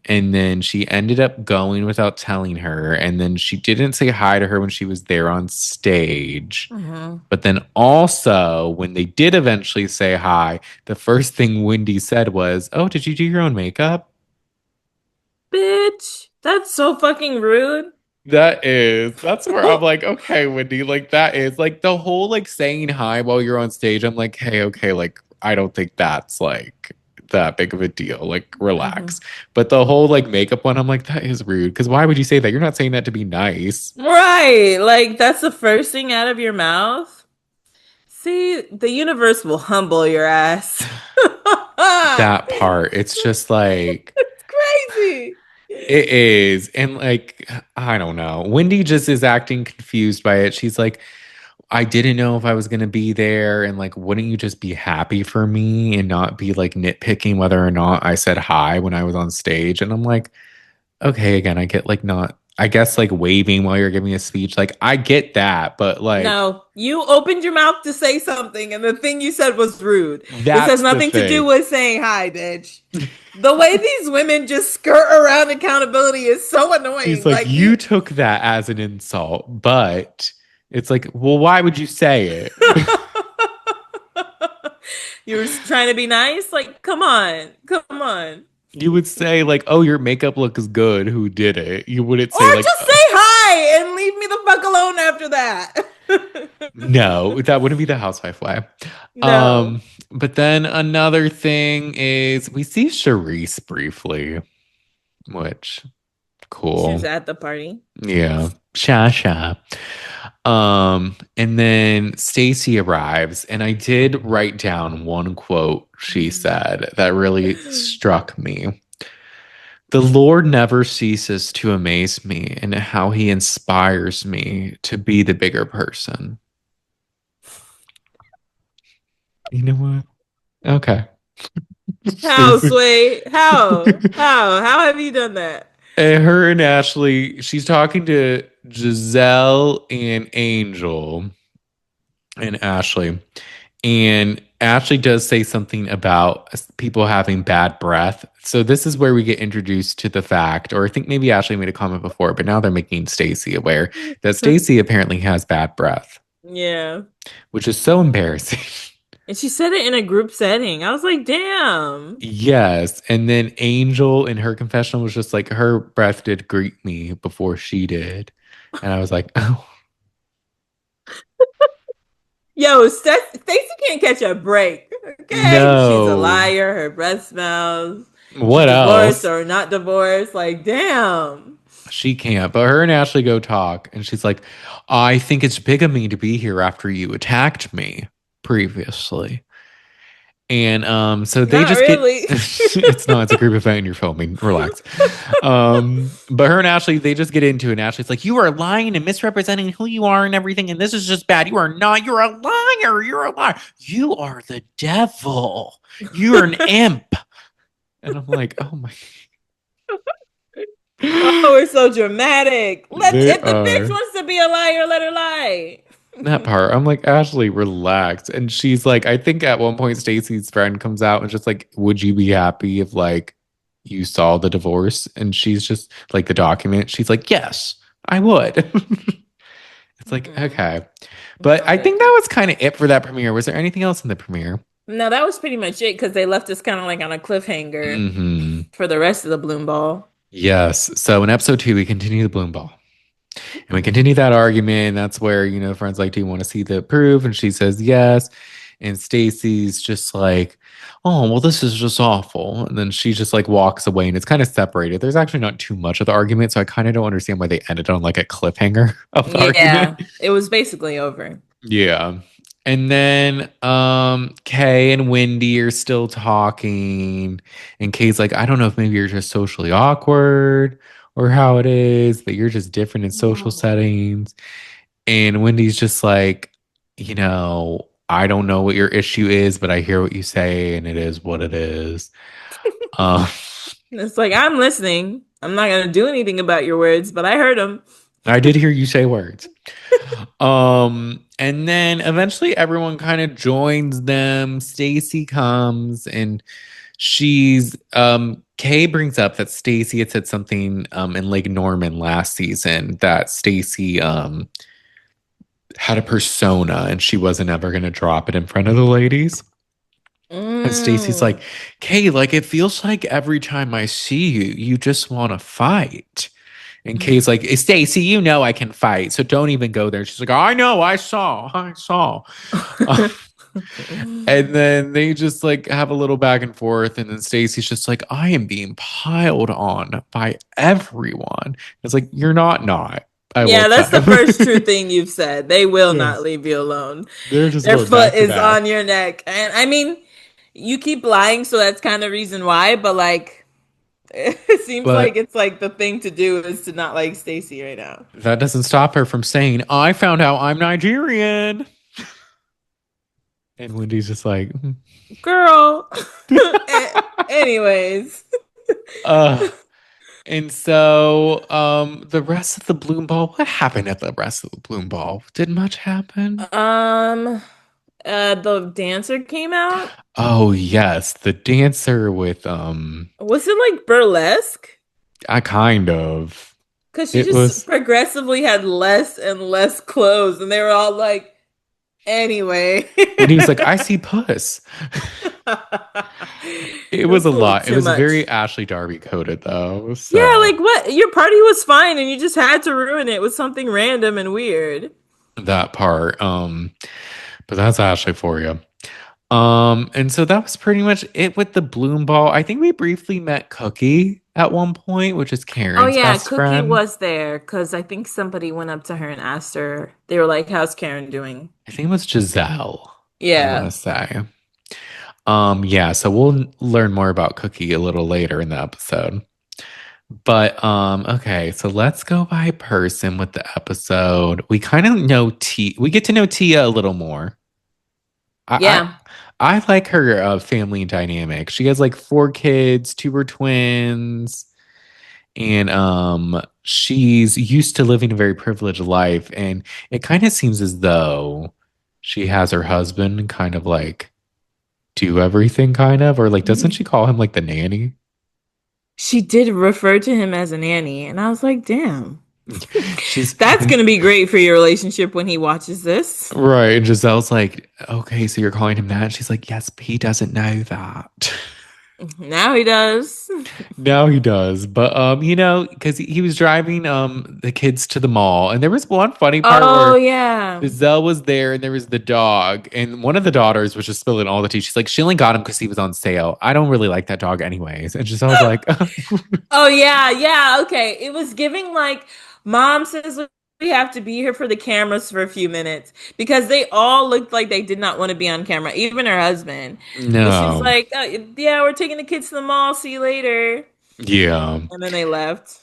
And then she ended up going without telling her. And then she didn't say hi to her when she was there on stage. Mm-hmm. But then also, when they did eventually say hi, the first thing Wendy said was, "Oh, did you do your own makeup?" Bitch, that's so fucking rude. That's where I'm like, okay, Wendy, like that is like the whole like saying hi while you're on stage. I'm like, hey, okay, like I don't think that's like that big of a deal. Like, Mm-hmm. relax. But the whole like makeup one, I'm like, that is rude. Because why would you say that? You're not saying that to be nice. Right, like that's the first thing out of your mouth. See, the universe will humble your ass. That part, it's just like It's crazy. it is. And like, I don't know. Wendy just is acting confused by it. She's like, I didn't know if I was going to be there. And like, wouldn't you just be happy for me and not be like nitpicking whether or not I said hi when I was on stage? And I'm like, okay, again, I get like not, I guess like waving while you're giving a speech. Like, I get that, but like, No, you opened your mouth to say something, and the thing you said was rude. This has that's the nothing to do thing. with saying hi, bitch. The way these women just skirt around accountability is so She's annoying. like, Like you took that as an insult, but it's like, well, why would you say it? you were trying to be nice. Like, come on, come on, You would say like, "Oh, your makeup looks good. Who did it?" You wouldn't or say like, just say hi and leave me the fuck alone after that. "No, that wouldn't be the housewife way." No, But then another thing is we see Charisse briefly, which she was cool. at the party. Yeah. Sha sha. And then Stacy arrives, and I did write down one quote she said that really struck me. The Lord never ceases to amaze me and how he inspires me to be the bigger person. You know what? Okay. How, Stacey. Sway? How have you done that? And her and Ashley, she's talking to Gizelle and Angel and Ashley. And Ashley does say something about people having bad breath. So this is where we get introduced to the fact, or I think maybe Ashley made a comment before, but now they're making Stacy aware that Stacy apparently has bad breath, Yeah. which is so embarrassing. And she said it in a group setting. I was like, damn. Yes. And then Angel in her confessional was just like, her breath did greet me before she did. And I was like, oh, Yo, Stacy can't catch a break. Okay? She's a no. liar. Her breath smells. She's What divorced else? or not divorced. Like, damn. She can't. But her and Ashley go talk. And she's like, I think it's big of me to be here after you attacked me previously. And so they Not just get really. it's not, it's a group event and you're filming. Relax. But her and Ashley, they just get into it. And Ashley's like, you are lying and misrepresenting who you are and everything, and this is just bad. You are not, you're a liar. You're a liar. You are the devil. You're an imp. And I'm like, oh my. Oh, we're so dramatic. They If the bitch are. wants to be a liar, let her lie. That part, I'm like, Ashley, relax. And she's like, I think at one point Stacy's friend comes out and just like, would you be happy if like you saw the divorce? And she's just like the document. She's like, yes, I would. It's like, Mm-mm. okay. But I think Noted. that was kind of it for that premiere. Was there anything else in the premiere? No, that was pretty much it because they left us kind of like on a cliffhanger Hmm. for the rest of the Bloom Ball. Yes. So in episode 2, we continue the Bloom Ball. And we continue that argument. That's where, friends like, do you want to see the proof? And she says yes. And Stacy's just like, oh, well, this is just awful. And then she just like walks away and it's kind of separated. There's actually not too much of the argument. So I kind of don't understand why they ended on like a cliffhanger of the argument. Yeah, it was basically over. Yeah. And then Kay and Wendy are still talking. And Kay's like, I don't know if maybe you're just socially awkward or how it is, that you're just different in social Oh. settings. And Wendy's just like, I don't know what your issue is, but I hear what you say, and it is what it is. Um, It's like, I'm listening. I'm not going to do anything about your words, but I heard them. I did hear you say words. And then eventually everyone kind of joins them. Stacy comes and Kay brings up that Stacy had said something in Lake Norman last season that Stacy had a persona and she wasn't ever gonna drop it in front of the ladies. And Stacy's Mm. like, Kay, like it feels like every time I see you, you just want to fight. And Kay's like, Stacy, I can fight, so don't even go there. She's like, I know, I saw. And then they just like have a little back and forth, and then Stacy's just like, I am being piled on by everyone. It's like, you're not. I will Yeah, tell. that's the first true thing you've said. They will not Yes. leave you alone. They're just Their going foot back to is on back. your neck. And I mean, you keep lying, so that's kind of reason why, but like it seems like But it's like the thing to do is to not like Stacy right now. that doesn't stop her from saying, I found out I'm Nigerian. And Wendy's just like, Girl. Anyways. uh, and so the rest of the Bloom Ball, what happened at the rest of the Bloom Ball? Did much happen? Um the dancer came out. Oh yes, the dancer with Was it like burlesque? I kind of. Because she It just was progressively had less and less clothes, and they were all like, anyway. when he was like, I see puss. It It was was a a little lot. It too was much. very Ashley Darby coded though. Yeah, So like what? Your party was fine, and you just had to ruin it with something random and weird. that part. But that's Ashley for you. And so that was pretty much it with the Bloom Ball. I think we briefly met Cookie at one point, which is Oh Karen's yeah, best Cookie friend. was there because I think somebody went up to her and asked her. They were like, "How's Karen doing?" I think it was Giselle, I want Yeah. to say. Yeah, so we'll learn more about Cookie a little later in the episode. But okay, so let's go by person with the episode. We kind of know we get to know Tia a little more. I Yeah. I like her family dynamic. She has like four kids, two are twins, and she's used to living a very privileged life, and it kind of seems as though she has her husband kind of like do everything kind of, or like doesn't she call him like the nanny? She did refer to him as a nanny, and I was like, damn. She's That's gonna be great for your relationship when he watches this. right. And Giselle's like, okay, so you're calling him that? And she's like, yes, but he doesn't know that. Now he does. Now he does. But because he was driving the kids to the mall, and there was one funny part Oh where yeah. Gizelle was there and there was the dog, and one of the daughters was just spilling all the tea. She's like, she only got him because he was on sale. I don't really like that dog anyways. And Giselle's like, Oh yeah, yeah, okay. It was giving like mom says we have to be here for the cameras for a few minutes because they all looked like they did not want to be on camera, even her husband. But she's no. like, yeah, we're taking the kids to the mall. See you later. Yeah. And then they left.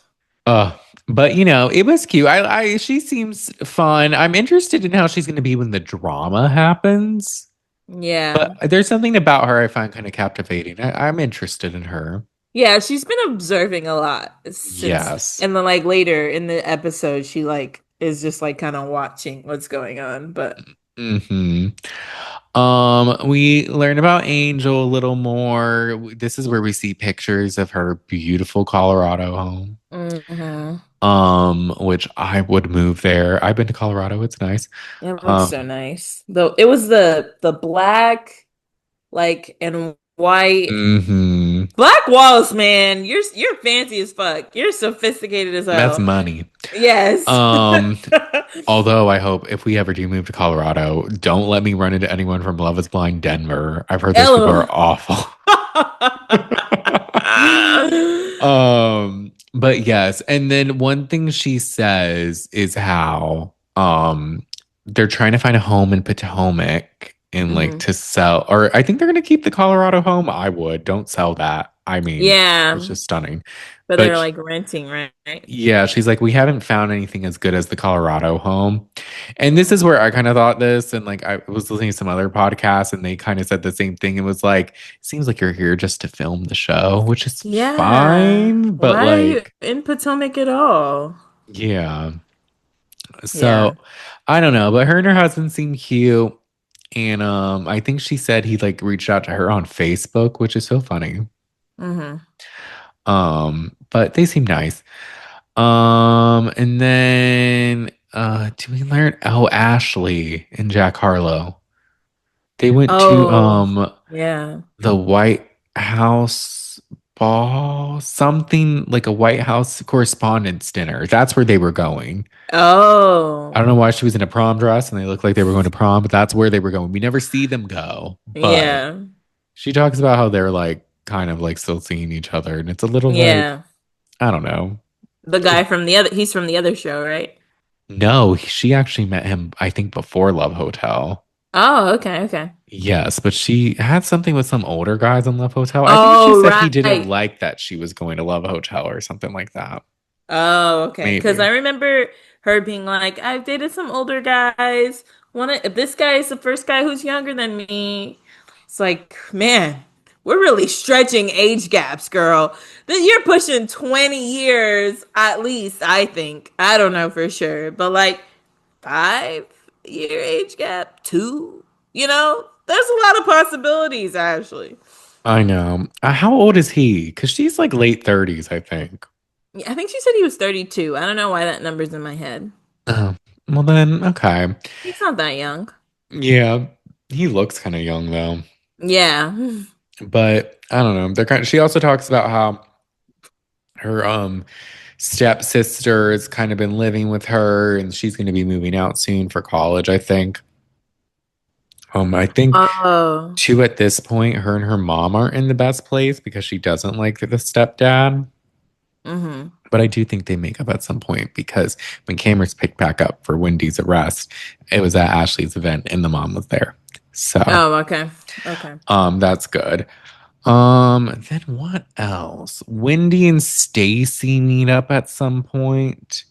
Uh, but it was cute. She seems fun. I'm interested in how she's gonna be when the drama happens. But Yeah. there's something about her I find kind of captivating. I'm interested in her. Yeah, she's been observing a lot since, Yes. and then like later in the episode, she like is just like kind of watching what's going on. But Hmm. We learn about Angel a little more. This is where we see pictures of her beautiful Colorado home. mhm. Which I would move there. I've been to Colorado. It's nice. It looks so Um, nice. Though it was the black like and white hmm. black walls, man. You're fancy as fuck. You're sophisticated as That's hell. money. Yes. Um, Although I hope if we ever do move to Colorado, don't let me run into anyone from Love is Blind Denver. I've heard those people Hello. are awful. But yes, and then one thing she says is how they're trying to find a home in Potomac and like Mhm. to sell, or I think they're gonna keep the Colorado home. I would. Don't sell that. I mean, it's Yeah, just stunning. but they're But like renting, right? yeah, she's like, we haven't found anything as good as the Colorado home. And this is where I kind of thought this, and like I was listening to some other podcasts and they kind of said the same thing. It was like, seems like you're here just to film the show, which is Yeah. fine, but Why are you like, in Potomac at all? yeah. Yeah. So I don't know, but her and her husband seem cute. And I think she said he like reached out to her on Facebook, which is so funny. Hmm. But they seem nice. And then do we learn Ashley and Jack Harlow. They went to Oh, yeah. the White House ball, something like a White House correspondence dinner. That's where they were going. I don't Oh, know why she was in a prom dress and they looked like they were going to prom, but that's where they were going. We never see them go, but yeah. she talks about how they're like kind of like still seeing each other, and it's a little like Yeah. I don't know. The guy from the other, he's from the other show, right? No, she actually met him, I think, before Love Hotel. Oh, okay, okay. Yes, but she had something with some older guys on Love Hotel. I think she Oh, said he didn't right. like that she was going to Love Hotel or something like that. Oh, okay. Because Maybe. I remember her being like, I've dated some older guys. This guy is the first guy who's younger than me. It's like, man, we're really stretching age gaps, girl. You're pushing 20 years at least, I think. I don't know for sure, but like 5 year age gap, two, there's a lot of possibilities, actually. I know. How old is he? Because she's like late 30s, I think. Yeah, I think she said he was 32. I don't know why that number's in my head. Oh, well then, okay. He's not that young. Yeah, he looks kind of young though. Yeah. But I don't know. She also talks about how her stepsister has kind of been living with her and she's going to be moving out soon for college, I think. I think Oh. too at this point, her and her mom aren't in the best place because she doesn't like the stepdad. Mm-hmm. But I do think they make up at some point because when cameras picked back up for Wendy's arrest, it was at Ashley's event and the mom was there. So Oh, okay. Okay. that's good. Then what else? Wendy and Stacy meet up at some point.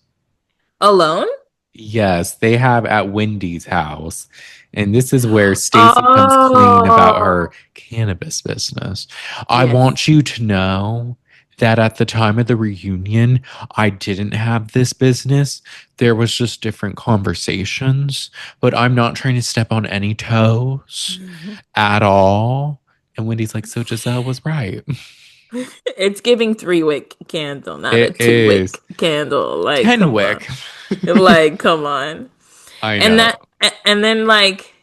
Alone? Yes, they have at Wendy's house. And this is where Stacy comes clean about her Oh, cannabis business. I yes. want you to know that at the time of the reunion, I didn't have this business. There was just different conversations, but I'm not trying to step on any toes at all. And Wendy's like, so Gizelle was right. It's giving 3-wick candle, not a It is 2-wick candle. Like, come on. Kenwick. Like, come on. I And know. that, and then like,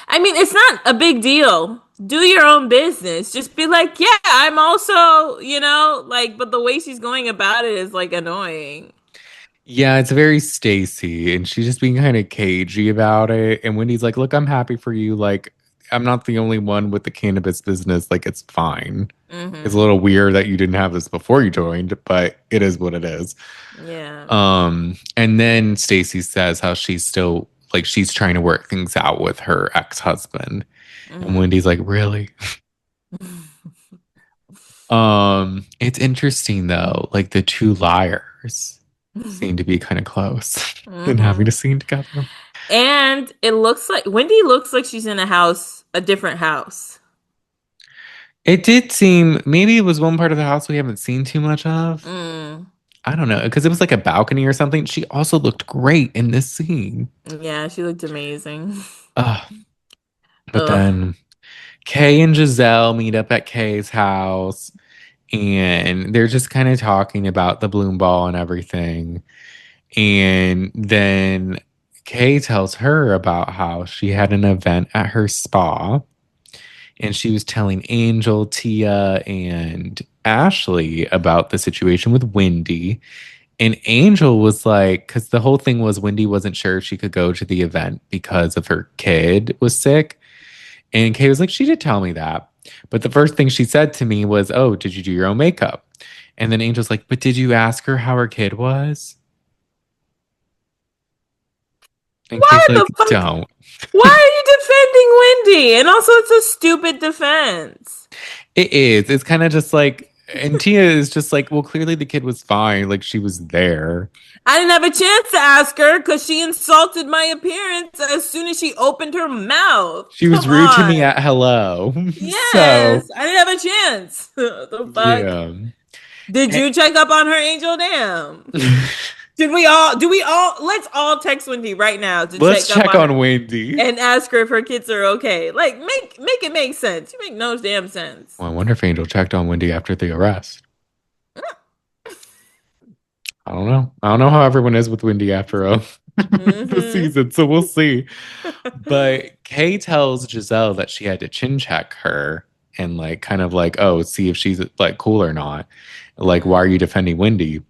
I mean, it's not a big deal. Do your own business. Just be like, yeah, I'm also, like, but the way she's going about it is like annoying. Yeah, it's very Stacy, and she's just being kind of cagey about it. And Wendy's like, "Look, I'm happy for you. Like, I'm not the only one with the cannabis business. Like, it's fine. It's a Hmm. little weird that you didn't have this before you joined, but it is what it is." Yeah. And then Stacy says how she's still like she's trying to work things out with her ex-husband, and Hmm. Wendy's like, "Really?" It's interesting though. Like the two liars seem to be kind of close and having a Hmm. scene together. And it looks like Wendy looks like she's in a house, a different house. It did seem maybe it was one part of the house we haven't seen too much of. Mm. I don't know, because it was like a balcony or something. She also looked great in this scene. Yeah, she looked amazing. Ugh. But Ugh. then Kay and Gizelle meet up at Kay's house and they're just kind of talking about the bloom ball and everything. And then Kay tells her about how she had an event at her spa and she was telling Angel, Tia, and Ashley about the situation with Wendy. And Angel was like, because the whole thing was Wendy wasn't sure if she could go to the event because of her kid was sick. And Kay was like, she did tell me that. But the first thing she said to me was, oh, did you do your own makeup? And then Angel's like, but did you ask her how her kid was? And Kay's Why the like, fuck? don't. Why are you defending Wendy? And also, it's a stupid defense. It is. It's kind of just like, and Tia is just like, well, clearly the kid was fine. Like she was there. I didn't have a chance to ask her because she insulted my appearance as soon as she opened her mouth. She was Come rude to me on. at hello. So, Yes, I didn't have a chance. The fuck? yeah. Did Eh, you check up on her, Angel? Damn. Did we all? Do we all? Let's all text Wendy right now to Let's check up check on her on Wendy. and ask her if her kids are okay. Like, make it make sense. You make no damn sense. Well, I wonder if Angel checked on Wendy after the arrest. I don't know. I don't know how everyone is with Wendy after the Mm-hmm. season, so we'll see. But Kay tells Giselle that she had to chin check her and like kind of like, oh, see if she's like cool or not. Like, why are Mm-hmm. you defending Wendy?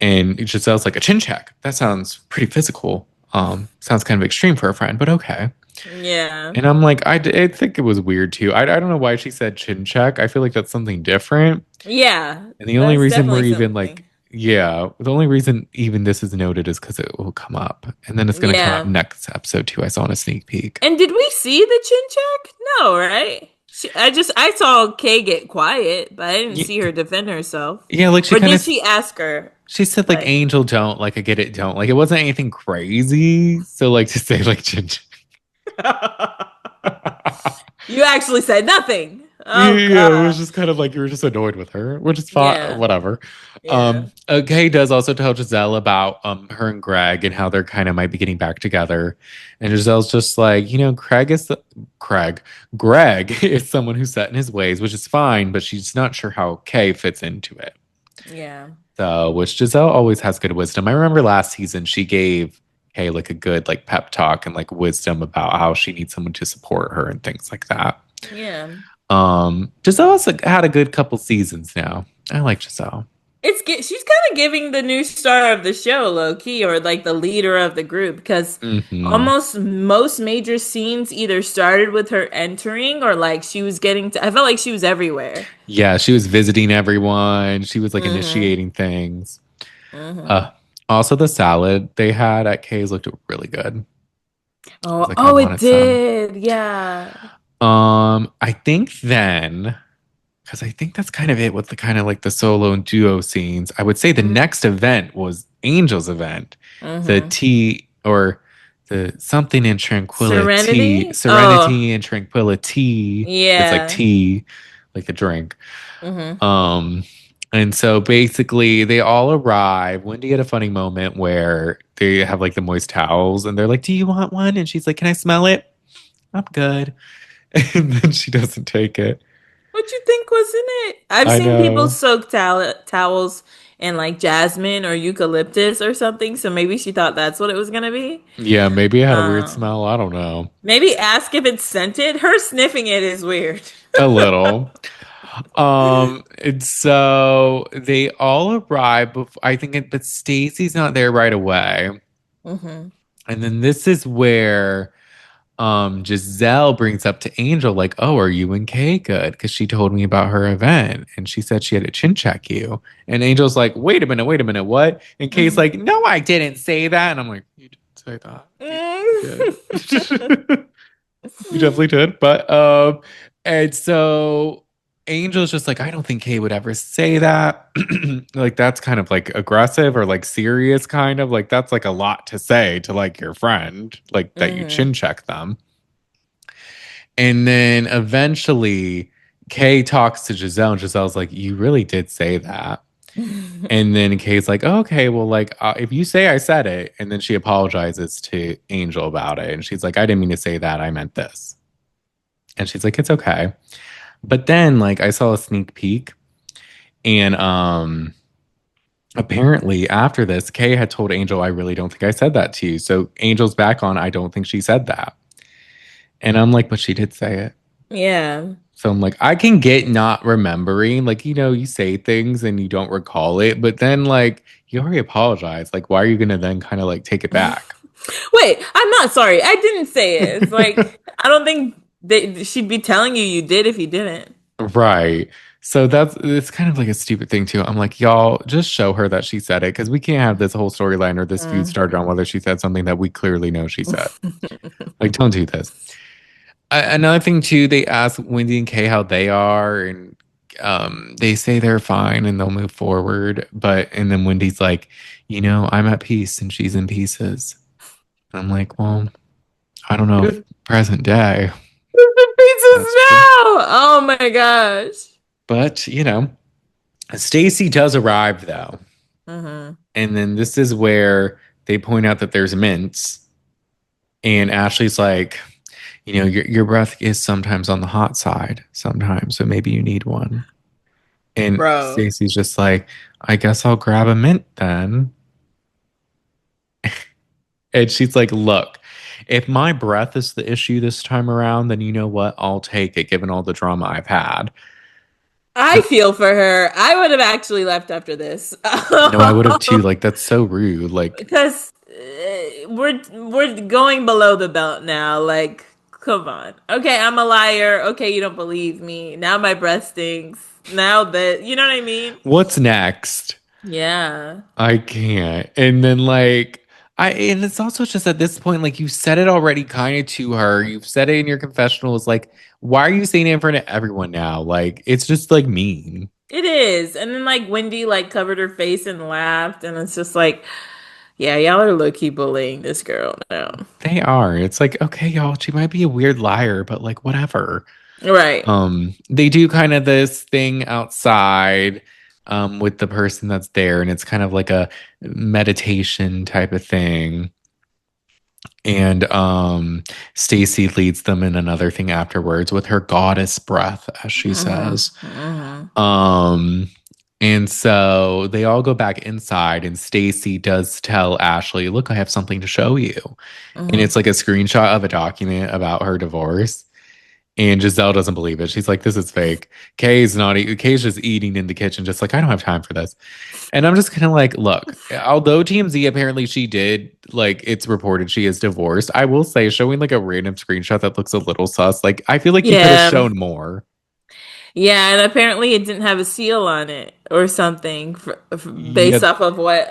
And Giselle's like, a chin check. That sounds pretty physical. Sounds kind of extreme for a friend, but okay. Yeah. And I'm like, I think it was weird too. I don't know why she said chin check. I feel like that's something different. Yeah. And the only That's reason we're definitely even something. like, yeah, the only reason even this is noted is because it will come up. And then it's going to come up Yeah. next episode too. I saw in a sneak peek. And did we see the chin check? No, right? I saw Kay get quiet, but I didn't Yeah, see her defend herself. yeah, like she Or kind did of, she ask her? she said like Like, angel don't, like I get it, don't. Like it wasn't anything crazy. So like to say like, you actually said nothing. yeah, Oh yeah, it was God. just kind of like you were just annoyed with her, which is fine, Yeah. whatever. Yeah. Kay does also tell Giselle about her and Greg and how they're kind of might be getting back together. And Giselle's just like, Greg is someone who's set in his ways, which is fine, but she's not sure how Kay fits into it. Yeah. So, which Giselle always has good wisdom. I remember last season she gave Kay like a good like pep talk and like wisdom about how she needs someone to support her and things like that. Yeah. Giselle's had a good couple seasons now. I like Giselle. She's kind of giving the new star of the show, low key, or like the leader of the group, because Hmm. almost most major scenes either started with her entering or like she was getting to. I felt like she was everywhere. Yeah, she was visiting everyone. She was like Mm-hmm. initiating things. Mm-hmm. Uh, Also the salad they had at Kay's looked really good. I was Oh, like, I oh, it wanted some. did. Yeah. I think then. because I think that's kind of it with the kind of like the solo and duo scenes. I would say the Mm-hmm. next event was Angel's event, the Mm-hmm. tea or the something in tranquility, Serenity? Oh, serenity and tranquility. It's like yeah. tea, like a drink. Mm-hmm. Um, and so basically they all arrive. Wendy had a funny moment where they have like the moist towels and they're like, "Do you want one?" And she's like, "Can I smell it?" "I'm good." And then she doesn't take it. What you think was in it? I've I seen people know. soak towels in like jasmine or eucalyptus or something, so maybe she thought that's what it was gonna be. Yeah, maybe it had a weird Um, smell. I don't know. Maybe ask if it's scented. Her sniffing it is weird. A little. And so they all arrive I think but Stacy's not there right away. Hmm. And then this is where Gizelle brings up to Angel, like, "Oh, are you and Kay good?" Because she told me about her event and she said she had to chin check you. And Angel's like, wait a minute, what?" And Kay's Hmm. like, "No, I didn't say that." And I'm like, "You didn't say that. You did." You definitely did. But and so Angel's just like, "I don't think Kay would ever say that." Like that's kind of like aggressive or like serious kind of like that's like a lot to say to like your friend, like that you Hmm. chin check them. And then eventually Kay talks to Giselle and Giselle's like, "You really did say that." And then Kay's like, "Oh, okay, well, like, if you say I said it," and then she apologizes to Angel about it. And she's like, "I didn't mean to say that. I meant this." And she's like, "It's okay." But then like I saw a sneak peek and apparently after this, Kay had told Angel, "I really don't think I said that to you." So Angel's back on, "I don't think she said that." And I'm like, "But she did say it." Yeah. So I'm like, I can get not remembering, like, you say things and you don't recall it, but then like you already apologized. Like, why are you gonna then kind of like take it back? Wait, I'm not sorry. I didn't say it. It's like I don't think she'd be telling you you did if you didn't. Right. So that's it's kind of like a stupid thing too. I'm like, y'all just show her that she said it because we can't have this whole storyline or this feud started on whether she said something that we clearly know she said. Like, don't do this. Another thing too, they ask Wendy and Kay how they are, and they say they're fine and they'll move forward. But and then Wendy's like, I'm at peace and she's in pieces. And I'm like, well, I don't know if present day The pizza's that's true. now. Oh my gosh. But Stacy does arrive though. Hmm. And then this is where they point out that there's mints. And Ashley's like, your breath is sometimes on the hot side, sometimes. So maybe you need one. And Bro. Stacy's just like, "I guess I'll grab a mint then." And she's like, "Look, if my breath is the issue this time around, then you know what? I'll take it given all the drama I've had. I But feel for her. I would have actually left after this. no, I would have too. Like, that's so rude. Like, Because we're going below the belt now. Like, come on. Okay, I'm a liar. Okay, you don't believe me. Now my breath stinks. Now that you know what I mean? what's next? Yeah. I can't. And then and it's also just at this point, like you said it already kind of to her. You've said it in your confessionals. Like, why are you saying it in front of everyone now? Like, it's just like mean. It is. And then like Wendy like covered her face and laughed and it's just like, yeah, y'all are low key bullying this girl now. They are. It's like, okay, y'all, she might be a weird liar, but like whatever. Right. They do kind of this thing outside with the person that's there, and it's kind of like a meditation type of thing. And Stacy leads them in another thing afterwards with her goddess breath, as she Hmm. says. Hmm. Um, and so they all go back inside, and Stacy does tell Ashley, "Look, I have something to show you." And Hmm. it's like a screenshot of a document about her divorce. And Gizelle doesn't believe it. She's like, "This is fake." Kay's not. Kay's just eating in the kitchen, just like, "I don't have time for this." And I'm just kind of like, look, although TMZ apparently she did, like, it's reported she is divorced. I will say, showing like a random screenshot that looks a little sus. Like, I feel like you could have Yeah. shown more. Yeah, and apparently it didn't have a seal on it or something based Yeah, off of what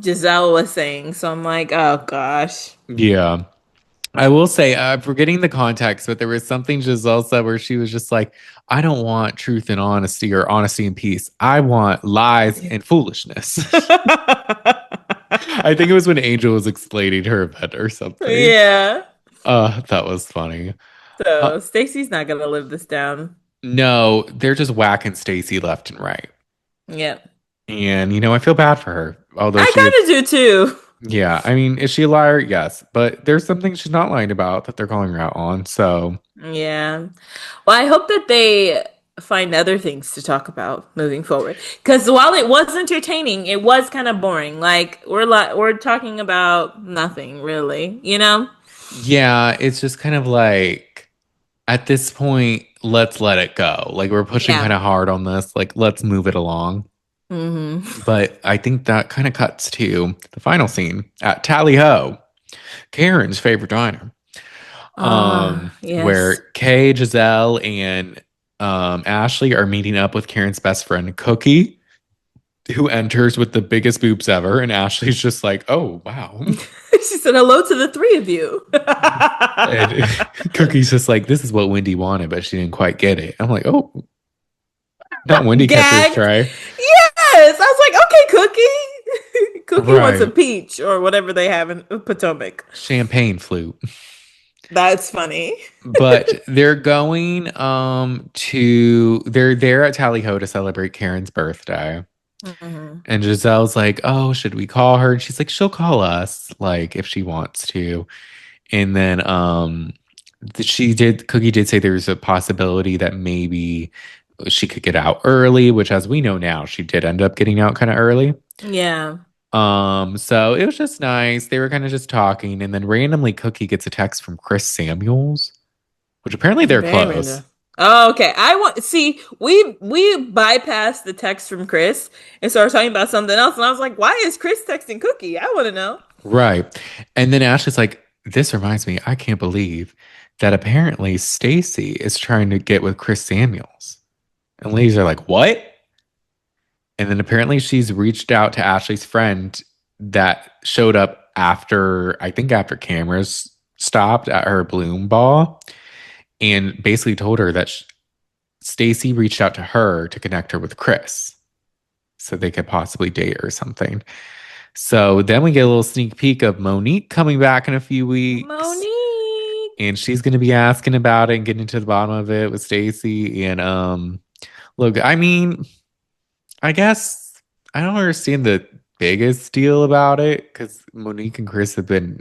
Giselle was saying. So I'm like, oh gosh. yeah. I will say, forgetting the context, but there was something Giselle said where she was just like, I don't want truth and honesty or honesty and peace. I want lies and foolishness. I think it was when Angel was explaining her event or something. Yeah. That was funny. Uh, So Stacy's not gonna live this down. no, they're just whacking Stacy left and right. Yep. And, I feel bad for her. Although I she is, kind of do too. yeah, I mean, is she a liar? Yes. But there's something she's not lying about that they're calling her out on. So, Yeah. Well, I hope that they find other things to talk about moving forward. Because while it was entertaining, it was kind of boring. Like we're talking about nothing really, you know? yeah, it's just kind of like at this point, let's let it go. Like, we're pushing kind Yeah. of hard on this. Like, let's move it along. Hmm. But I think that kind of cuts to the final scene at Tally Ho, Karen's favorite diner. Where Yes. Kay, Giselle, and Ashley are meeting up with Karen's best friend Cookie, who enters with the biggest boobs ever, and Ashley's just like, "Oh wow," She said hello to the three of you. and Cookie's just like, "This is what Wendy wanted, but she didn't quite get it." I'm like, "Oh, not Wendy catcher's Gagged. try." Yes. I was like, okay, Cookie. Cookie wants a Right. peach or whatever they have in Potomac. Champagne flute. That's funny. But they're going they're there at Tally Ho to celebrate Karen's birthday. Hmm. And Giselle's like, "Oh, should we call her?" And she's like, "She'll call us, like, if she wants to." And then Cookie did say there's a possibility that maybe she could get out early, which as we know now, she did end up getting out kind of early. Yeah. So it was just nice. They were kind of just talking, and then randomly Cookie gets a text from Chris Samuels, which apparently they're Very close. random. Oh, okay. I want see we bypassed the text from Chris and started talking about something else, and I was like, why is Chris texting Cookie? I want to know. Right. And then Ashley's like, this reminds me, I can't believe that apparently Stacy is trying to get with Chris Samuels. And ladies are like, what? And then apparently she's reached out to Ashley's friend that showed up after, I think after cameras stopped at her Bloom ball and basically told her that Stacy reached out to her to connect her with Chris so they could possibly date or something. So then we get a little sneak peek of Monique coming back in a few weeks. Monique. And she's gonna be asking about it and getting to the bottom of it with Stacy. And look, I mean, I guess I don't understand the biggest deal about it because Monique and Chris have been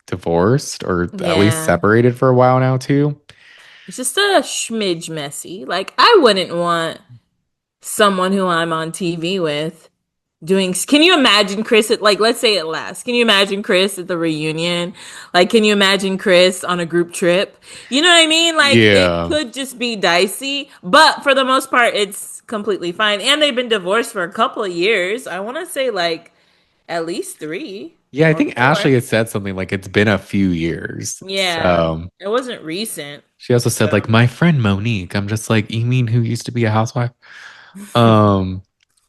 divorced or at least Yeah. separated for a while now too. It's just a smidge messy. Like I wouldn't want someone who I'm on TV with doing can you imagine Chris at like let's say it lasts. Can you imagine Chris at the reunion? Like can you imagine Chris on a group trip? You know what I mean? Like it Yeah. could just be dicey, but for the most part it's completely fine. And they've been divorced for a couple of years. I want to say like at least 3 Yeah, I or think Ashley 4. has said something like it's been a few years. Yeah. So It wasn't recent. she also said like So, my friend Monique. I'm just like, you mean who used to be a housewife? Um,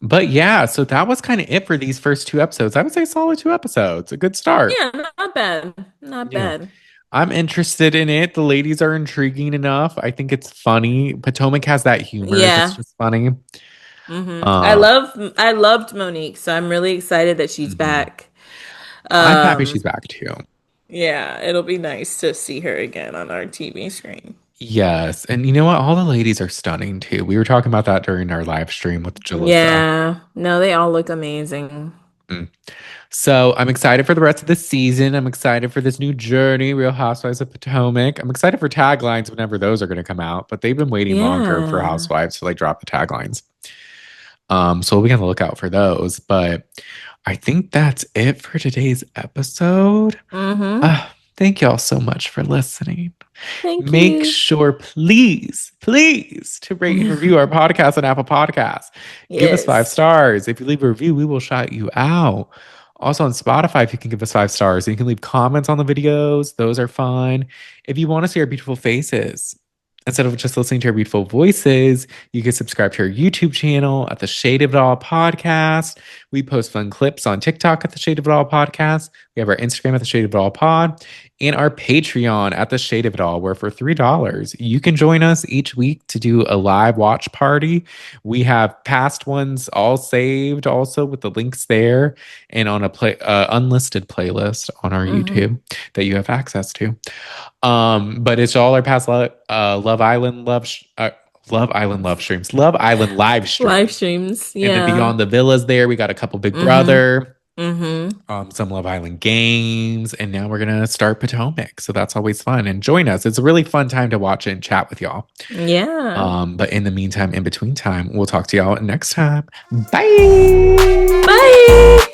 but yeah, so that was kind of it for these first 2 episodes. I would say solid 2 episodes, a good start. yeah, not bad. Not Yeah. bad. I'm interested in it. The ladies are intriguing enough. I think it's funny. Potomac has that humor that's Yeah. just funny. I Um, loved Monique, so I'm really excited that she's mhm. back. I'm happy Um, she's back too. yeah, it'll be nice to see her again on our TV screen. Yes. And you know what? All the ladies are stunning too. We were talking about that during our live stream with Jalissa. Yeah, no, they all look amazing. Mm. So I'm excited for the rest of the season. I'm excited for this new journey, Real Housewives of Potomac. I'm excited for taglines whenever those are going to come out, but they've been waiting longer for Yeah. Housewives to like drop the taglines. So we'll be on the lookout for those. But I think that's it for today's episode. Mm-hmm. Thank y'all so much for listening. Thank Make you. sure, please, please, to rate and review our podcast on Apple Podcasts. Give us five Yes. stars. If you leave a review, we will shout you out. Also on Spotify, if you can give us 5 stars, you can leave comments on the videos. Those are fun. If you want to see our beautiful faces, instead of just listening to our beautiful voices, you can subscribe to our YouTube channel at the Shade of It All podcast, We post fun clips on TikTok at the Shade of It All Podcast. We have our Instagram at the Shade of It All Pod and our Patreon at the Shade of It All, where for $3, you can join us each week to do a live watch party. We have past ones all saved also with the links there and on a unlisted playlist on our YouTube that you have access to. But it's all our past Love Island Love Island love streams, Love Island live Live streams. streams. And then Yeah. beyond the villas there, we got a couple Big Mm-hmm. Brother, Mm-hmm. some Love Island games, and now we're gonna start Potomac. So that's always fun. And join us. It's a really fun time to watch and chat with y'all. Yeah. But in the meantime, in between time, we'll talk to y'all next time. Bye. Bye.